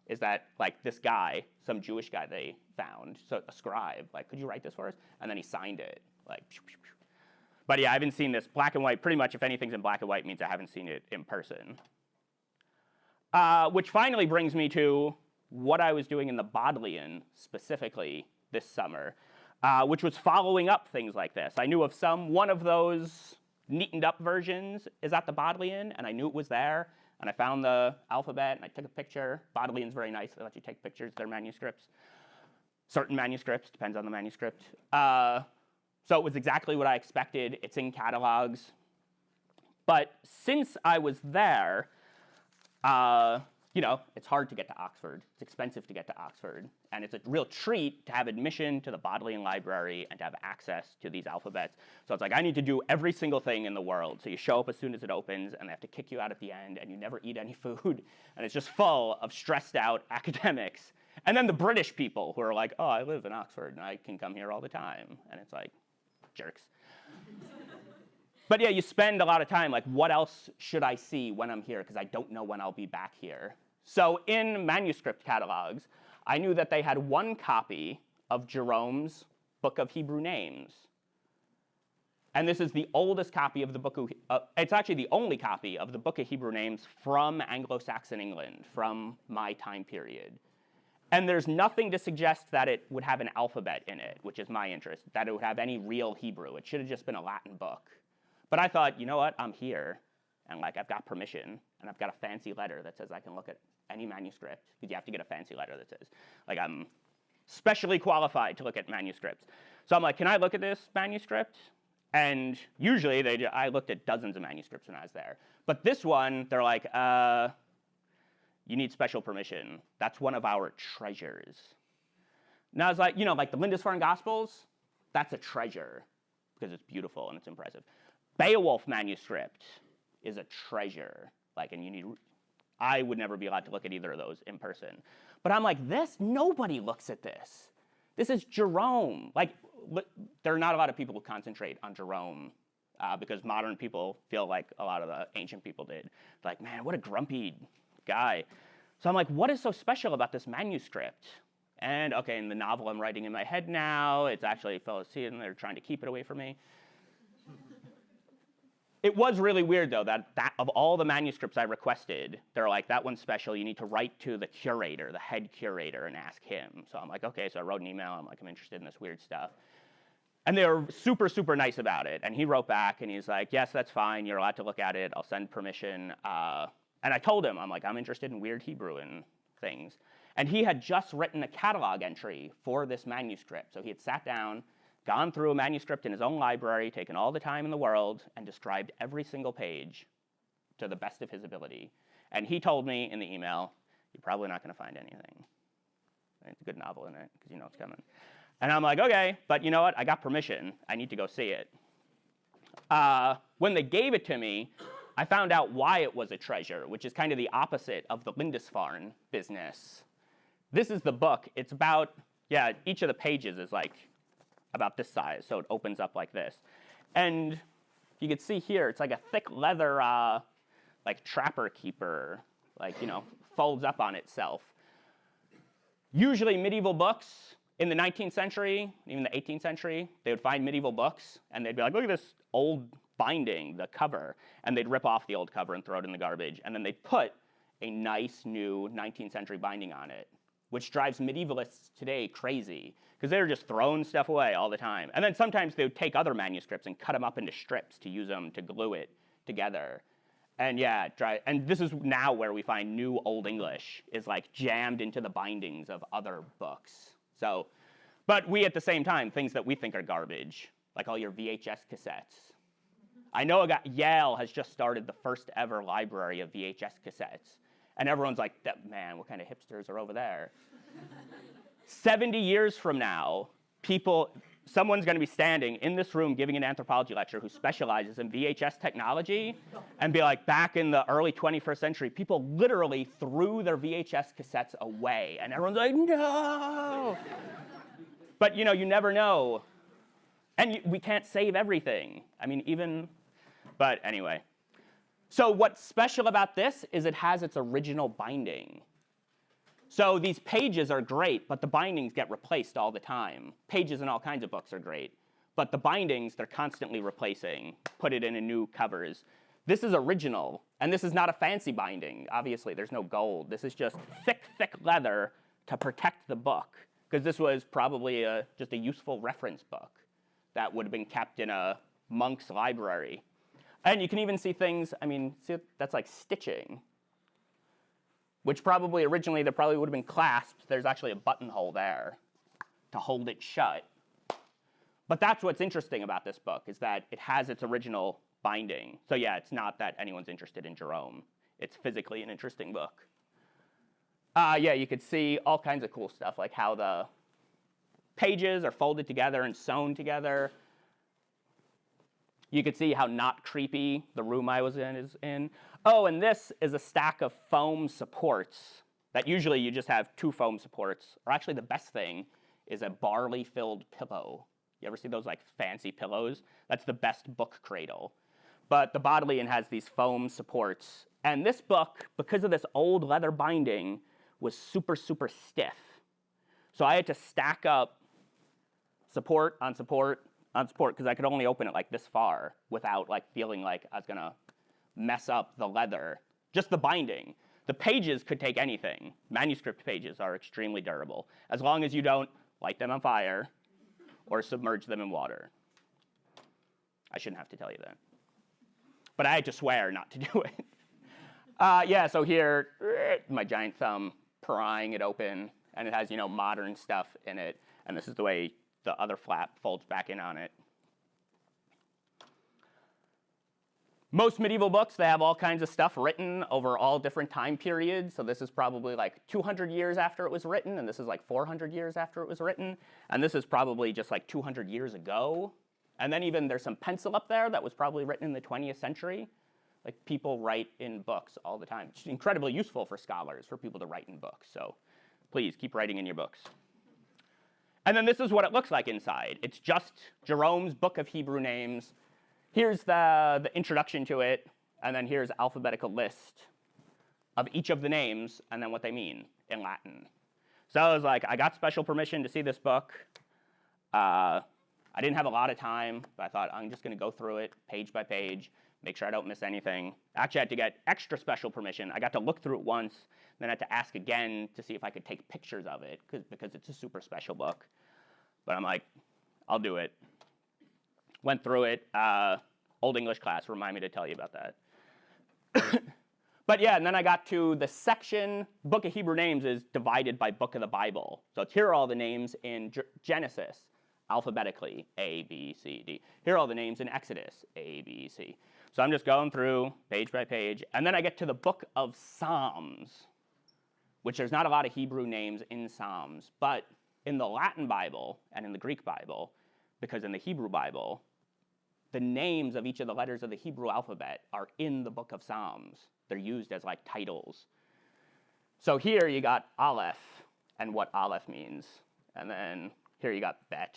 is that like this guy, some Jewish guy they found, so a scribe, like, could you write this for us? And then he signed it, like, pew, pew, pew. But yeah, I haven't seen this black and white. Pretty much if anything's in black and white means I haven't seen it in person. Which finally brings me to what I was doing in the Bodleian specifically this summer, which was following up things like this. I knew of one of those neatened up versions is at the Bodleian, and I knew it was there, and I found the alphabet, and I took a picture. Bodleian's very nice. They let you take pictures of their manuscripts. Certain manuscripts, depends on the manuscript. So it was exactly what I expected. It's in catalogs. But since I was there, you know, it's hard to get to Oxford. It's expensive to get to Oxford. And it's a real treat to have admission to the Bodleian Library and to have access to these alphabets. So it's like, I need to do every single thing in the world. So you show up as soon as it opens, and they have to kick you out at the end, and you never eat any food. And it's just full of stressed out academics. And then the British people who are like, oh, I live in Oxford, and I can come here all the time. And it's like, jerks. But yeah, you spend a lot of time like, what else should I see when I'm here? Because I don't know when I'll be back here. So in manuscript catalogs, I knew that they had one copy of Jerome's Book of Hebrew Names. And this is the oldest copy of the book of, it's actually the only copy of the Book of Hebrew Names from Anglo-Saxon England, from my time period. And there's nothing to suggest that it would have an alphabet in it, which is my interest, that it would have any real Hebrew. It should have just been a Latin book. But I thought, you know what, I'm here, and like I've got permission, and I've got a fancy letter that says I can look at any manuscript, because you have to get a fancy letter that says, like, I'm specially qualified to look at manuscripts. So I'm like, can I look at this manuscript? And usually I looked at dozens of manuscripts when I was there. But this one, they're like, you need special permission. That's one of our treasures. And I was like, you know, like the Lindisfarne Gospels, that's a treasure. because it's beautiful and it's impressive. Beowulf manuscript is a treasure. Like, and I would never be allowed to look at either of those in person. But I'm like, nobody looks at this. This is Jerome. Like, there are not a lot of people who concentrate on Jerome because modern people feel like a lot of the ancient people did. Like, man, what a grumpy guy. So I'm like, what is so special about this manuscript? And okay, in the novel I'm writing in my head now, it's actually Philistine, and they're trying to keep it away from me. It was really weird, though, that of all the manuscripts I requested, they're like, that one's special. You need to write to the curator, the head curator, and ask him. So I'm like, okay. So I wrote an email. I'm like, I'm interested in this weird stuff. And they were super, super nice about it. And he wrote back, and he's like, yes, that's fine. You're allowed to look at it. I'll send permission. And I told him, I'm like, I'm interested in weird Hebrew and things. And he had just written a catalog entry for this manuscript. So he had sat down, gone through a manuscript in his own library, taken all the time in the world, and described every single page to the best of his ability. And he told me in the email, you're probably not going to find anything. It's a good novel in it, because you know it's coming. And I'm like, okay, but you know what? I got permission. I need to go see it. When they gave it to me, I found out why it was a treasure, which is kind of the opposite of the Lindisfarne business. This is the book. It's about, each of the pages is like about this size, so it opens up like this. And you can see here, it's like a thick leather, like trapper keeper, like, folds up on itself. Usually medieval books in the 19th century, even the 18th century, they would find medieval books, and they'd be like, look at this old binding, the cover, and they'd rip off the old cover and throw it in the garbage, and then they'd put a nice new 19th century binding on it, which drives medievalists today crazy, because they're just throwing stuff away all the time. And then sometimes they would take other manuscripts and cut them up into strips to use them to glue it together. And and this is now where we find new Old English is like jammed into the bindings of other books. So, but we at the same time, things that we think are garbage, like all your VHS cassettes. I know Yale has just started the first ever library of VHS cassettes. And everyone's like, man, what kind of hipsters are over there? 70 years from now, someone's going to be standing in this room giving an anthropology lecture who specializes in VHS technology and be like, back in the early 21st century, people literally threw their VHS cassettes away. And everyone's like, no. But, you never know. And we can't save everything. I mean, but anyway. So what's special about this is it has its original binding. So these pages are great, but the bindings get replaced all the time. Pages in all kinds of books are great, but the bindings they're constantly replacing, put it in new covers. This is original, and this is not a fancy binding. Obviously, there's no gold. This is just thick, thick leather to protect the book, because this was probably just a useful reference book that would have been kept in a monk's library. And you can even see things, see, that's like stitching, which probably originally there probably would have been clasps. There's actually a buttonhole there to hold it shut. But that's what's interesting about this book, is that it has its original binding. So yeah, it's not that anyone's interested in Jerome. It's physically an interesting book. You could see all kinds of cool stuff, like how the pages are folded together and sewn together. You could see how not creepy the room I was in is in. Oh, and this is a stack of foam supports that usually you just have 2 foam supports. Or actually the best thing is a barley-filled pillow. You ever see those like fancy pillows? That's the best book cradle. But the Bodleian has these foam supports. And this book, because of this old leather binding, was super, super stiff. So I had to stack up support on support on support, because I could only open it like this far without like feeling like I was going to mess up the leather. Just the binding. The pages could take anything. Manuscript pages are extremely durable, as long as you don't light them on fire or submerge them in water. I shouldn't have to tell you that. But I had to swear not to do it. So here, my giant thumb prying it open, and it has, modern stuff in it, and this is the way the other flap folds back in on it. Most medieval books, they have all kinds of stuff written over all different time periods. So this is probably like 200 years after it was written, and this is like 400 years after it was written. And this is probably just like 200 years ago. And then even there's some pencil up there that was probably written in the 20th century. Like people write in books all the time. It's incredibly useful for scholars, for people to write in books. So please keep writing in your books. And then this is what it looks like inside. It's just Jerome's Book of Hebrew Names. Here's the introduction to it, and then here's alphabetical list of each of the names and then what they mean in Latin. So I was like, I got special permission to see this book. I didn't have a lot of time, but I thought I'm just going to go through it page by page, make sure I don't miss anything. Actually, I had to get extra special permission. I got to look through it once, then I had to ask again to see if I could take pictures of it, because it's a super special book. But I'm like, I'll do it. Went through it. Old English class, remind me to tell you about that. But yeah, and then I got to the section, Book of Hebrew Names is divided by book of the Bible. So it's here are all the names in Genesis, alphabetically, A, B, C, D. Here are all the names in Exodus, A, B, C. So I'm just going through page by page, and then I get to the book of Psalms, which there's not a lot of Hebrew names in Psalms, but in the Latin Bible and in the Greek Bible, because in the Hebrew Bible, the names of each of the letters of the Hebrew alphabet are in the book of Psalms. They're used as like titles. So here you got Aleph and what Aleph means. And then here you got Bet.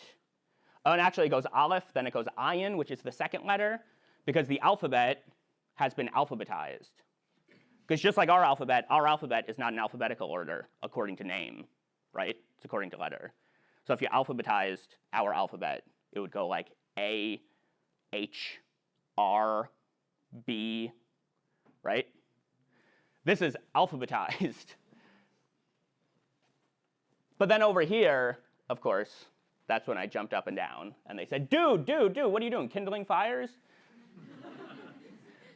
Oh, and actually it goes Aleph, then it goes Ayin, which is the second letter, because the alphabet has been alphabetized. Because just like our alphabet is not in alphabetical order according to name, right? It's according to letter. So if you alphabetized our alphabet, it would go like A, H, R, B, right? This is alphabetized. But then over here, of course, that's when I jumped up and down. And they said, dude, what are you doing, kindling fires?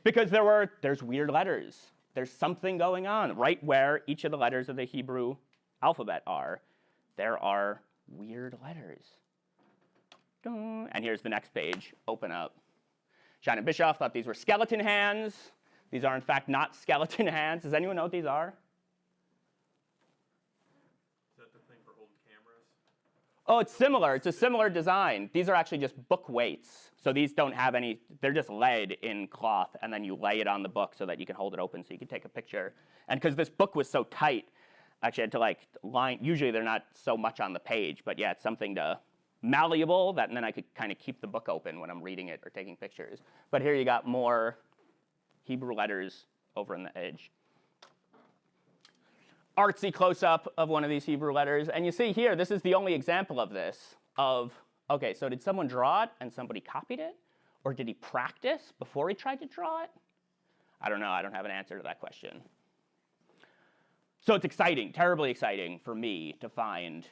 Because there's weird letters. There's something going on. Right where each of the letters of the Hebrew alphabet are, there are weird letters. And here's the next page. Open up. Shannon Bischoff thought these were skeleton hands. These are, in fact, not skeleton hands. Does anyone know what these are? Is that the thing for holding cameras? Oh, it's similar. It's a similar design. These are actually just book weights. So these don't have any, they're just laid in cloth, and then you lay it on the book so that you can hold it open so you can take a picture. And because this book was so tight, I actually had to like line, usually they're not so much on the page, but yeah, it's something to, malleable, and then I could kind of keep the book open when I'm reading it or taking pictures. But here you got more Hebrew letters over on the edge. Artsy close-up of one of these Hebrew letters. And you see here, this is the only example of this, okay, so did someone draw it and somebody copied it? Or did he practice before he tried to draw it? I don't know. I don't have an answer to that question. So it's exciting, terribly exciting for me to find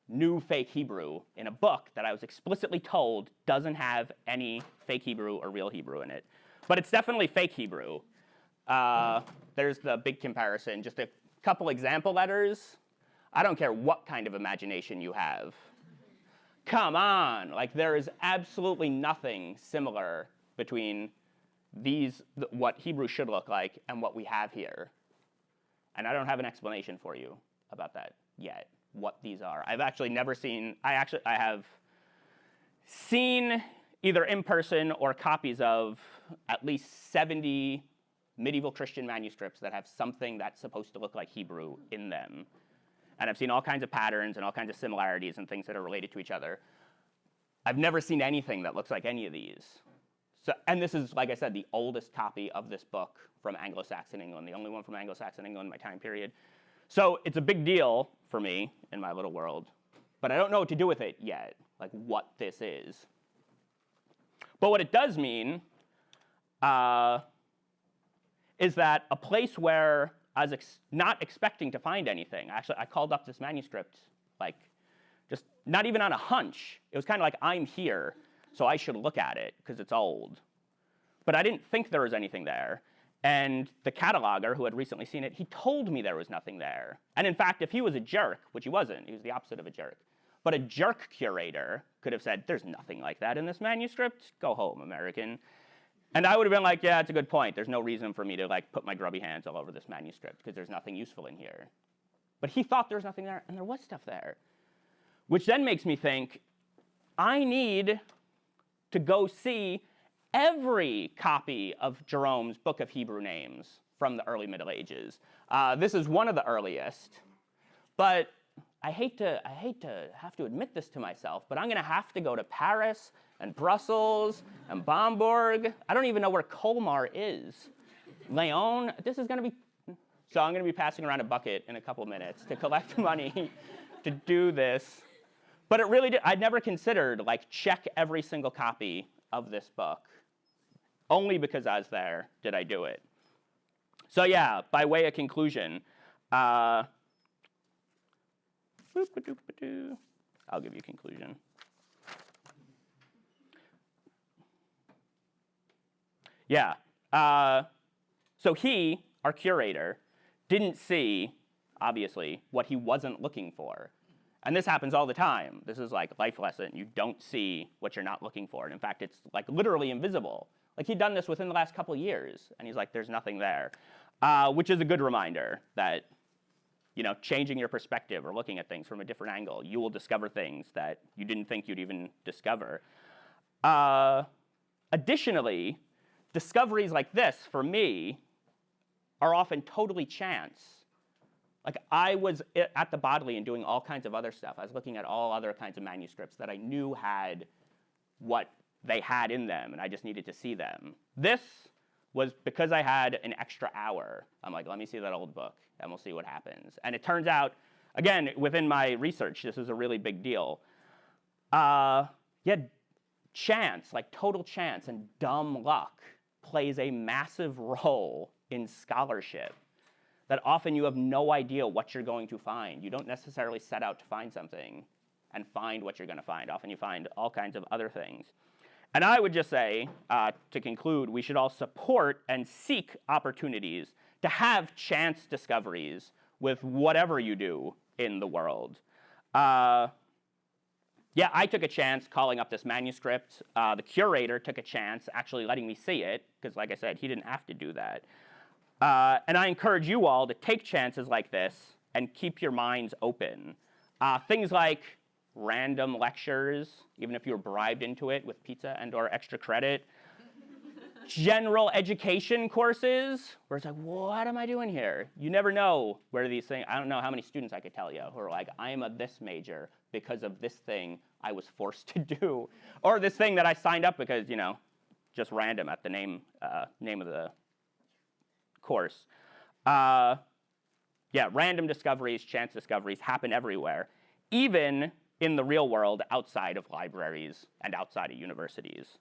new fake Hebrew in a book that I was explicitly told doesn't have any fake Hebrew or real Hebrew in it. But it's definitely fake Hebrew. There's the big comparison. Just a couple example letters. I don't care what kind of imagination you have. Come on, like there is absolutely nothing similar between these, what Hebrew should look like, and what we have here. And I don't have an explanation for you about that yet, what these are. I've actually never seen, I have seen either in person or copies of at least 70 medieval Christian manuscripts that have something that's supposed to look like Hebrew in them. And I've seen all kinds of patterns and all kinds of similarities and things that are related to each other. I've never seen anything that looks like any of these. So, and this is, like I said, the oldest copy of this book from Anglo-Saxon England, the only one from Anglo-Saxon England in my time period. So it's a big deal for me in my little world, but I don't know what to do with it yet, like what this is. But what it does mean is that a place where I was not expecting to find anything. Actually, I called up this manuscript, like, just not even on a hunch. It was kind of like, I'm here, so I should look at it, because it's old. But I didn't think there was anything there. And the cataloger, who had recently seen it, he told me there was nothing there. And in fact, if he was a jerk, which he wasn't, he was the opposite of a jerk, but a jerk curator could have said, there's nothing like that in this manuscript. Go home, American. And I would have been like, yeah, it's a good point. There's no reason for me to like put my grubby hands all over this manuscript because there's nothing useful in here. But he thought there was nothing there, and there was stuff there. Which then makes me think, I need to go see every copy of Jerome's Book of Hebrew Names from the early Middle Ages. This is one of the earliest, but I hate to have to admit this to myself, but I'm going to have to go to Paris and Brussels and Bamberg. I don't even know where Colmar is. Lyon. This is going to be. So I'm going to be passing around a bucket in a couple minutes to collect money to do this. But it really did. I'd never considered like check every single copy of this book. Only because I was there did I do it. So yeah, by way of conclusion, I'll give you a conclusion. Yeah. So he, our curator, didn't see, obviously, what he wasn't looking for. And this happens all the time. This is like a life lesson. You don't see what you're not looking for. And in fact, it's like literally invisible. Like he'd done this within the last couple of years, and he's like, there's nothing there. Which is a good reminder that, you know, changing your perspective or looking at things from a different angle, you will discover things that you didn't think you'd even discover. Additionally, discoveries like this, for me, are often totally chance. Like I was at the Bodleian doing all kinds of other stuff. I was looking at all other kinds of manuscripts that I knew had what they had in them, and I just needed to see them. This was because I had an extra hour. I'm like, let me see that old book, and we'll see what happens. And it turns out, again, within my research, this is a really big deal. Chance, like total chance and dumb luck, plays a massive role in scholarship, that often you have no idea what you're going to find. You don't necessarily set out to find something and find what you're going to find. Often you find all kinds of other things. And I would just say, to conclude, we should all support and seek opportunities to have chance discoveries with whatever you do in the world. Yeah, I took a chance calling up this manuscript. The curator took a chance actually letting me see it, because like I said, he didn't have to do that. And I encourage you all to take chances like this and keep your minds open. Things like random lectures, even if you were bribed into it with pizza and or extra credit. General education courses, where it's like, what am I doing here? You never know where these things, I don't know how many students I could tell you who are like, I am a this major because of this thing I was forced to do. Or this thing that I signed up because, you know, just random at the name of the course. Random discoveries, chance discoveries happen everywhere, even in the real world outside of libraries and outside of universities.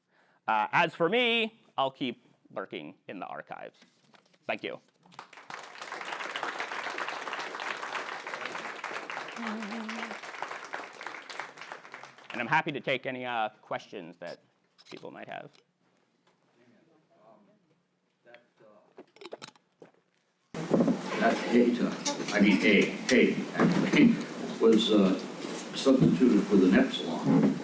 As for me, I'll keep lurking in the archives. Thank you. And I'm happy to take any questions that people might have. That hate, actually, was substituted with an epsilon.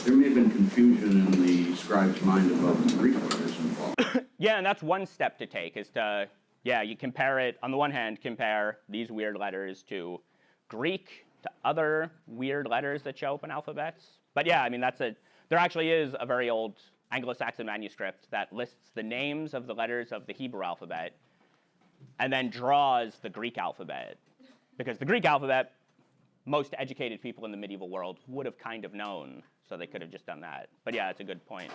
There may have been confusion in the scribe's mind about the Greek letters involved. Yeah, and that's one step to take, is to, you compare it, on the one hand, compare these weird letters to Greek, to other weird letters that show up in alphabets. But yeah, I mean, there actually is a very old Anglo-Saxon manuscript that lists the names of the letters of the Hebrew alphabet and then draws the Greek alphabet. Because the Greek alphabet, most educated people in the medieval world would have kind of known, so they could have just done that. But yeah, it's a good point.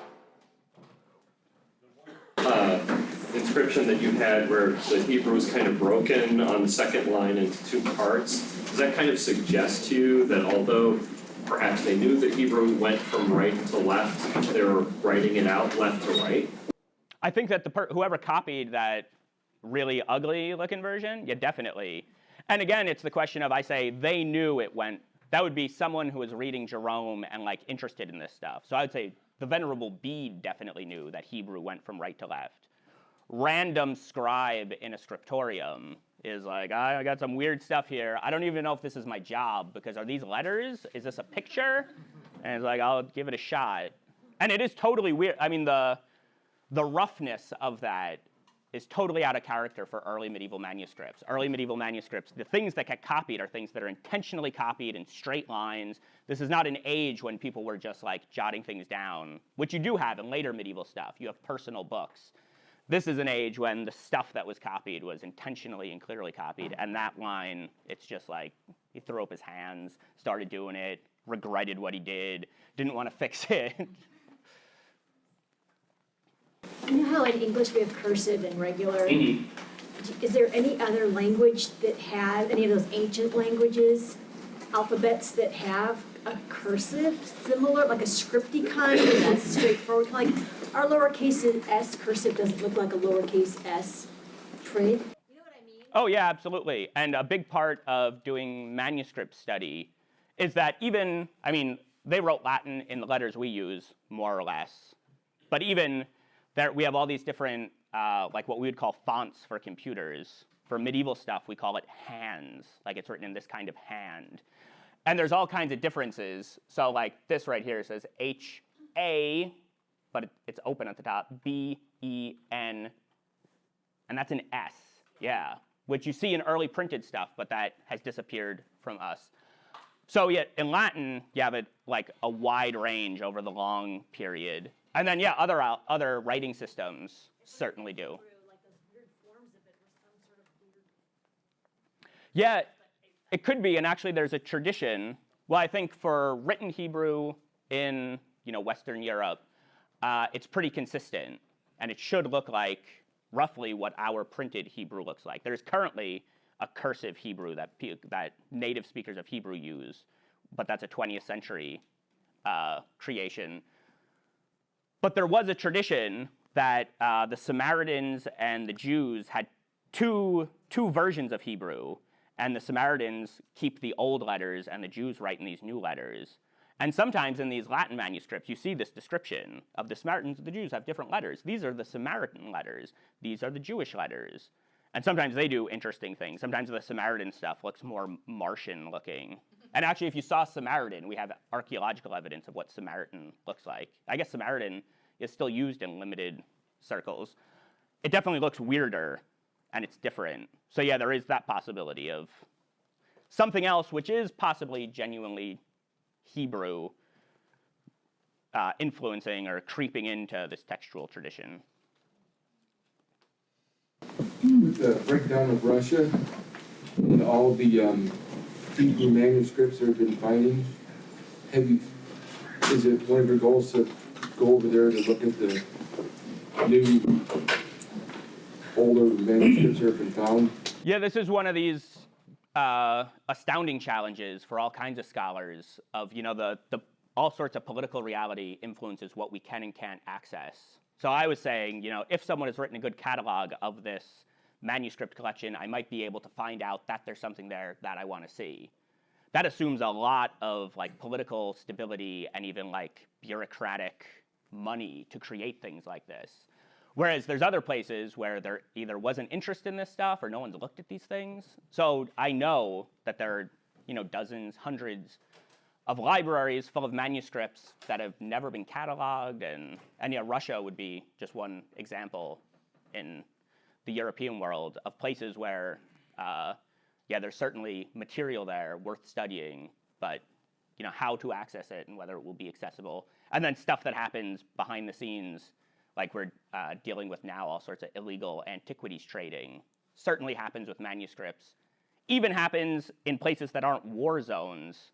Inscription that you had where the Hebrew was kind of broken on the second line into two parts, does that kind of suggest to you that although perhaps they knew that Hebrew went from right to left, they were writing it out left to right? I think that whoever copied that really ugly looking version, yeah, definitely. And again, it's the question of, I say, they knew it went, that would be someone who was reading Jerome and like interested in this stuff. So I would say the Venerable Bede definitely knew that Hebrew went from right to left. Random scribe in a scriptorium is like, I got some weird stuff here. I don't even know if this is my job, because are these letters? Is this a picture? And it's like, I'll give it a shot. And it is totally weird. I mean, the roughness of that is totally out of character for early medieval manuscripts. Early medieval manuscripts, the things that get copied are things that are intentionally copied in straight lines. This is not an age when people were just like jotting things down, which you do have in later medieval stuff. You have personal books. This is an age when the stuff that was copied was intentionally and clearly copied, and that line, it's just like he threw up his hands, started doing it, regretted what he did, didn't want to fix it. You know how in English we have cursive and regular? Mm-hmm. Is there any other language that has, any of those ancient languages, alphabets that have a cursive similar, like a scripty kind, or that's straightforward? Like our lowercase s cursive doesn't look like a lowercase s trig. You know what I mean? Oh yeah, absolutely. And a big part of doing manuscript study is that even, I mean, they wrote Latin in the letters we use, more or less. But even there, we have all these different, like what we would call fonts for computers. For medieval stuff, we call it hands, like it's written in this kind of hand. And there's all kinds of differences. So like this right here says H-A, but it's open at the top, B-E-N, and that's an S, yeah, which you see in early printed stuff, but that has disappeared from us. So yeah, in Latin, you have it like a wide range over the long period. And then yeah, other writing systems certainly do. Yeah, it could be, and actually there's a tradition. Well, I think for written Hebrew in Western Europe, it's pretty consistent, and it should look like roughly what our printed Hebrew looks like. There's currently a cursive Hebrew that native speakers of Hebrew use, but that's a 20th century creation. But there was a tradition that the Samaritans and the Jews had two versions of Hebrew, and the Samaritans keep the old letters, and the Jews write in these new letters. And sometimes in these Latin manuscripts, you see this description of the Samaritans and the Jews have different letters. These are the Samaritan letters. These are the Jewish letters. And sometimes they do interesting things. Sometimes the Samaritan stuff looks more Martian looking. And actually, if you saw Samaritan, we have archaeological evidence of what Samaritan looks like. I guess Samaritan is still used in limited circles. It definitely looks weirder, and it's different. So yeah, there is that possibility of something else, which is possibly genuinely Hebrew, influencing or creeping into this textual tradition. With the breakdown of Russia and all the Hebrew manuscripts that have been finding, is it one of your goals to go over there to look at the new, older manuscripts that have been found? Yeah, this is one of these astounding challenges for all kinds of scholars of, the all sorts of political reality influences what we can and can't access. So I was saying, if someone has written a good catalog of this manuscript collection, I might be able to find out that there's something there that I want to see. That assumes a lot of like political stability and even like bureaucratic money to create things like this. Whereas there's other places where there either wasn't interest in this stuff or no one's looked at these things. So I know that there are, dozens, hundreds of libraries full of manuscripts that have never been cataloged, and yeah, Russia would be just one example in the European world of places where, there's certainly material there worth studying, but how to access it and whether it will be accessible. And then stuff that happens behind the scenes, like we're dealing with now, all sorts of illegal antiquities trading, certainly happens with manuscripts, even happens in places that aren't war zones.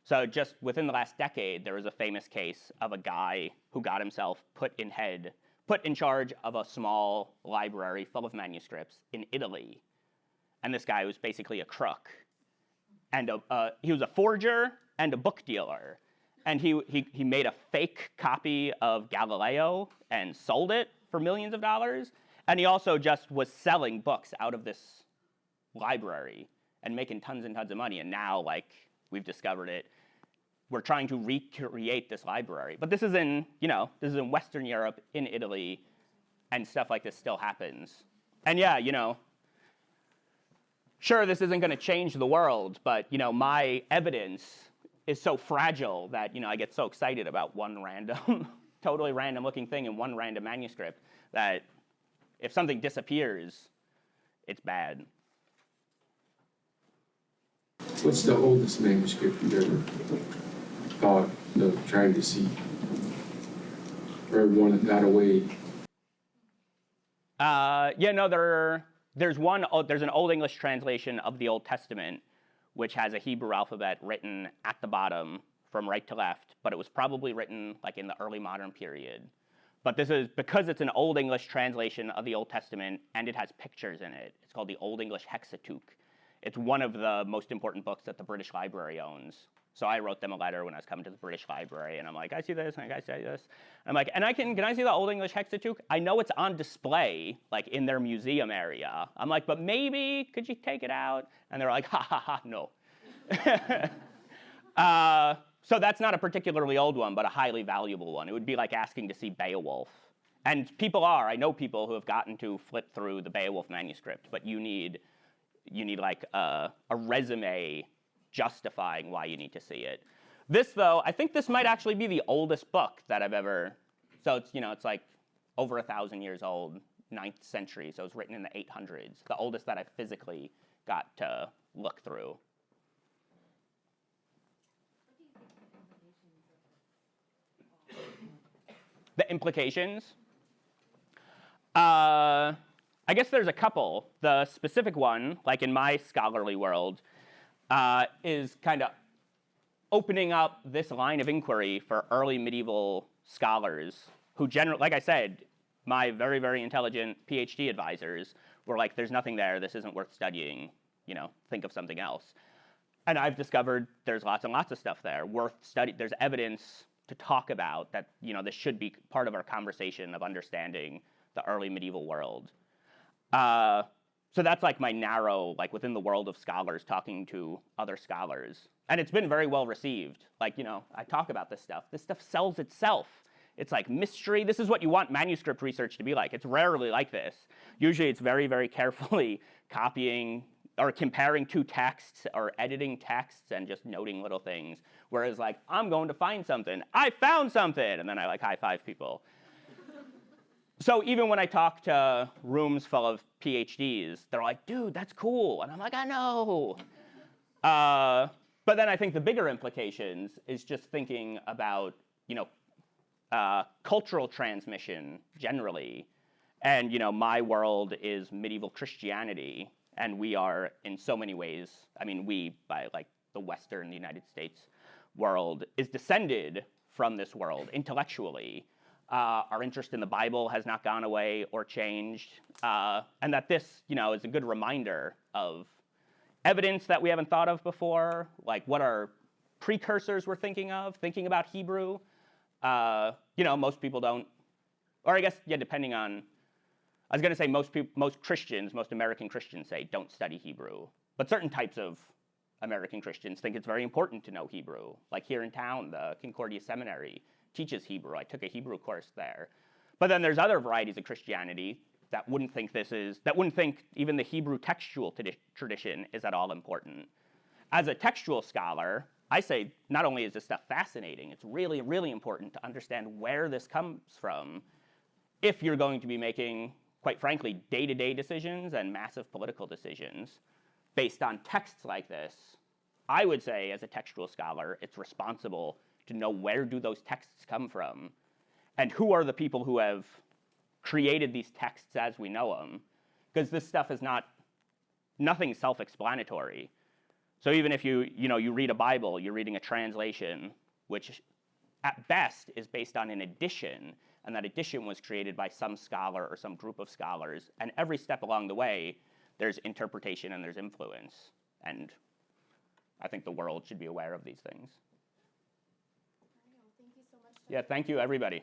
So just within the last decade, there was a famous case of a guy who got himself put in charge of a small library full of manuscripts in Italy. And this guy was basically a crook. And he was a forger and a book dealer. And he made a fake copy of Galileo and sold it for millions of dollars. And he also just was selling books out of this library and making tons and tons of money. And now, like, we've discovered it. We're trying to recreate this library. But this is in Western Europe, in Italy, and stuff like this still happens. And yeah, sure, this isn't going to change the world, but, my evidence is so fragile that, I get so excited about one random, totally random looking thing in one random manuscript that If something disappears, it's bad. What's the oldest manuscript you've ever thought of trying to see? Or one that got away? There's an Old English translation of the Old Testament, which has a Hebrew alphabet written at the bottom from right to left, but it was probably written like in the early modern period. But this is because it's an Old English translation of the Old Testament and it has pictures in it. It's called the Old English Hexateuch. It's one of the most important books that the British Library owns. So I wrote them a letter when I was coming to the British Library, and I'm like, I see this, and I see this. And I'm like, and can I see the Old English Hexateuch? I know it's on display, like in their museum area. I'm like, but maybe, could you take it out? And they're like, ha ha ha, no. So that's not a particularly old one, but a highly valuable one. It would be like asking to see Beowulf. And I know people who have gotten to flip through the Beowulf manuscript, but you need like a resume justifying why you need to see it. This, though, I think this might actually be the oldest book that I've ever, so it's like over 1,000 years old, 9th century, so it was written in the 800s, the oldest that I physically got to look through. The implications? I guess there's a couple. The specific one, like in my scholarly world, is kind of opening up this line of inquiry for early medieval scholars who generally, like I said, my very, very intelligent PhD advisors were like, there's nothing there, this isn't worth studying, think of something else. And I've discovered there's lots and lots of stuff there worth studying. There's evidence to talk about that, this should be part of our conversation of understanding the early medieval world. So that's like my narrow, like within the world of scholars, talking to other scholars. And it's been very well received. Like, I talk about this stuff. This stuff sells itself. It's like mystery. This is what you want manuscript research to be like. It's rarely like this. Usually it's very, very carefully copying or comparing two texts or editing texts and just noting little things. Whereas like, I'm going to find something. I found something. And then I like high five people. So even when I talk to rooms full of PhDs, they're like, dude, that's cool. And I'm like, I know. But then I think the bigger implications is just thinking about, cultural transmission generally. And, my world is medieval Christianity. And we are in so many ways, we, by like the Western United States world, is descended from this world intellectually. Our interest in the Bible has not gone away or changed, and that this, is a good reminder of evidence that we haven't thought of before, like what our precursors were thinking about Hebrew. Most people don't, or I guess, depending on, I was going to say most Christians, most American Christians say don't study Hebrew, but certain types of American Christians think it's very important to know Hebrew. Like here in town, the Concordia Seminary teaches Hebrew. I took a Hebrew course there. But then there's other varieties of Christianity that wouldn't think even the Hebrew textual tradition is at all important. As a textual scholar, I say not only is this stuff fascinating, it's really, really important to understand where this comes from if you're going to be making, quite frankly, day-to-day decisions and massive political decisions based on texts like this. I would say, as a textual scholar, it's responsible to know where do those texts come from and who are the people who have created these texts as we know them, because this stuff is nothing self-explanatory. So even if you read a Bible, you're reading a translation, which at best is based on an edition, and that edition was created by some scholar or some group of scholars, and every step along the way, there's interpretation and there's influence, and I think the world should be aware of these things. Thank you so much. Yeah, thank you, everybody.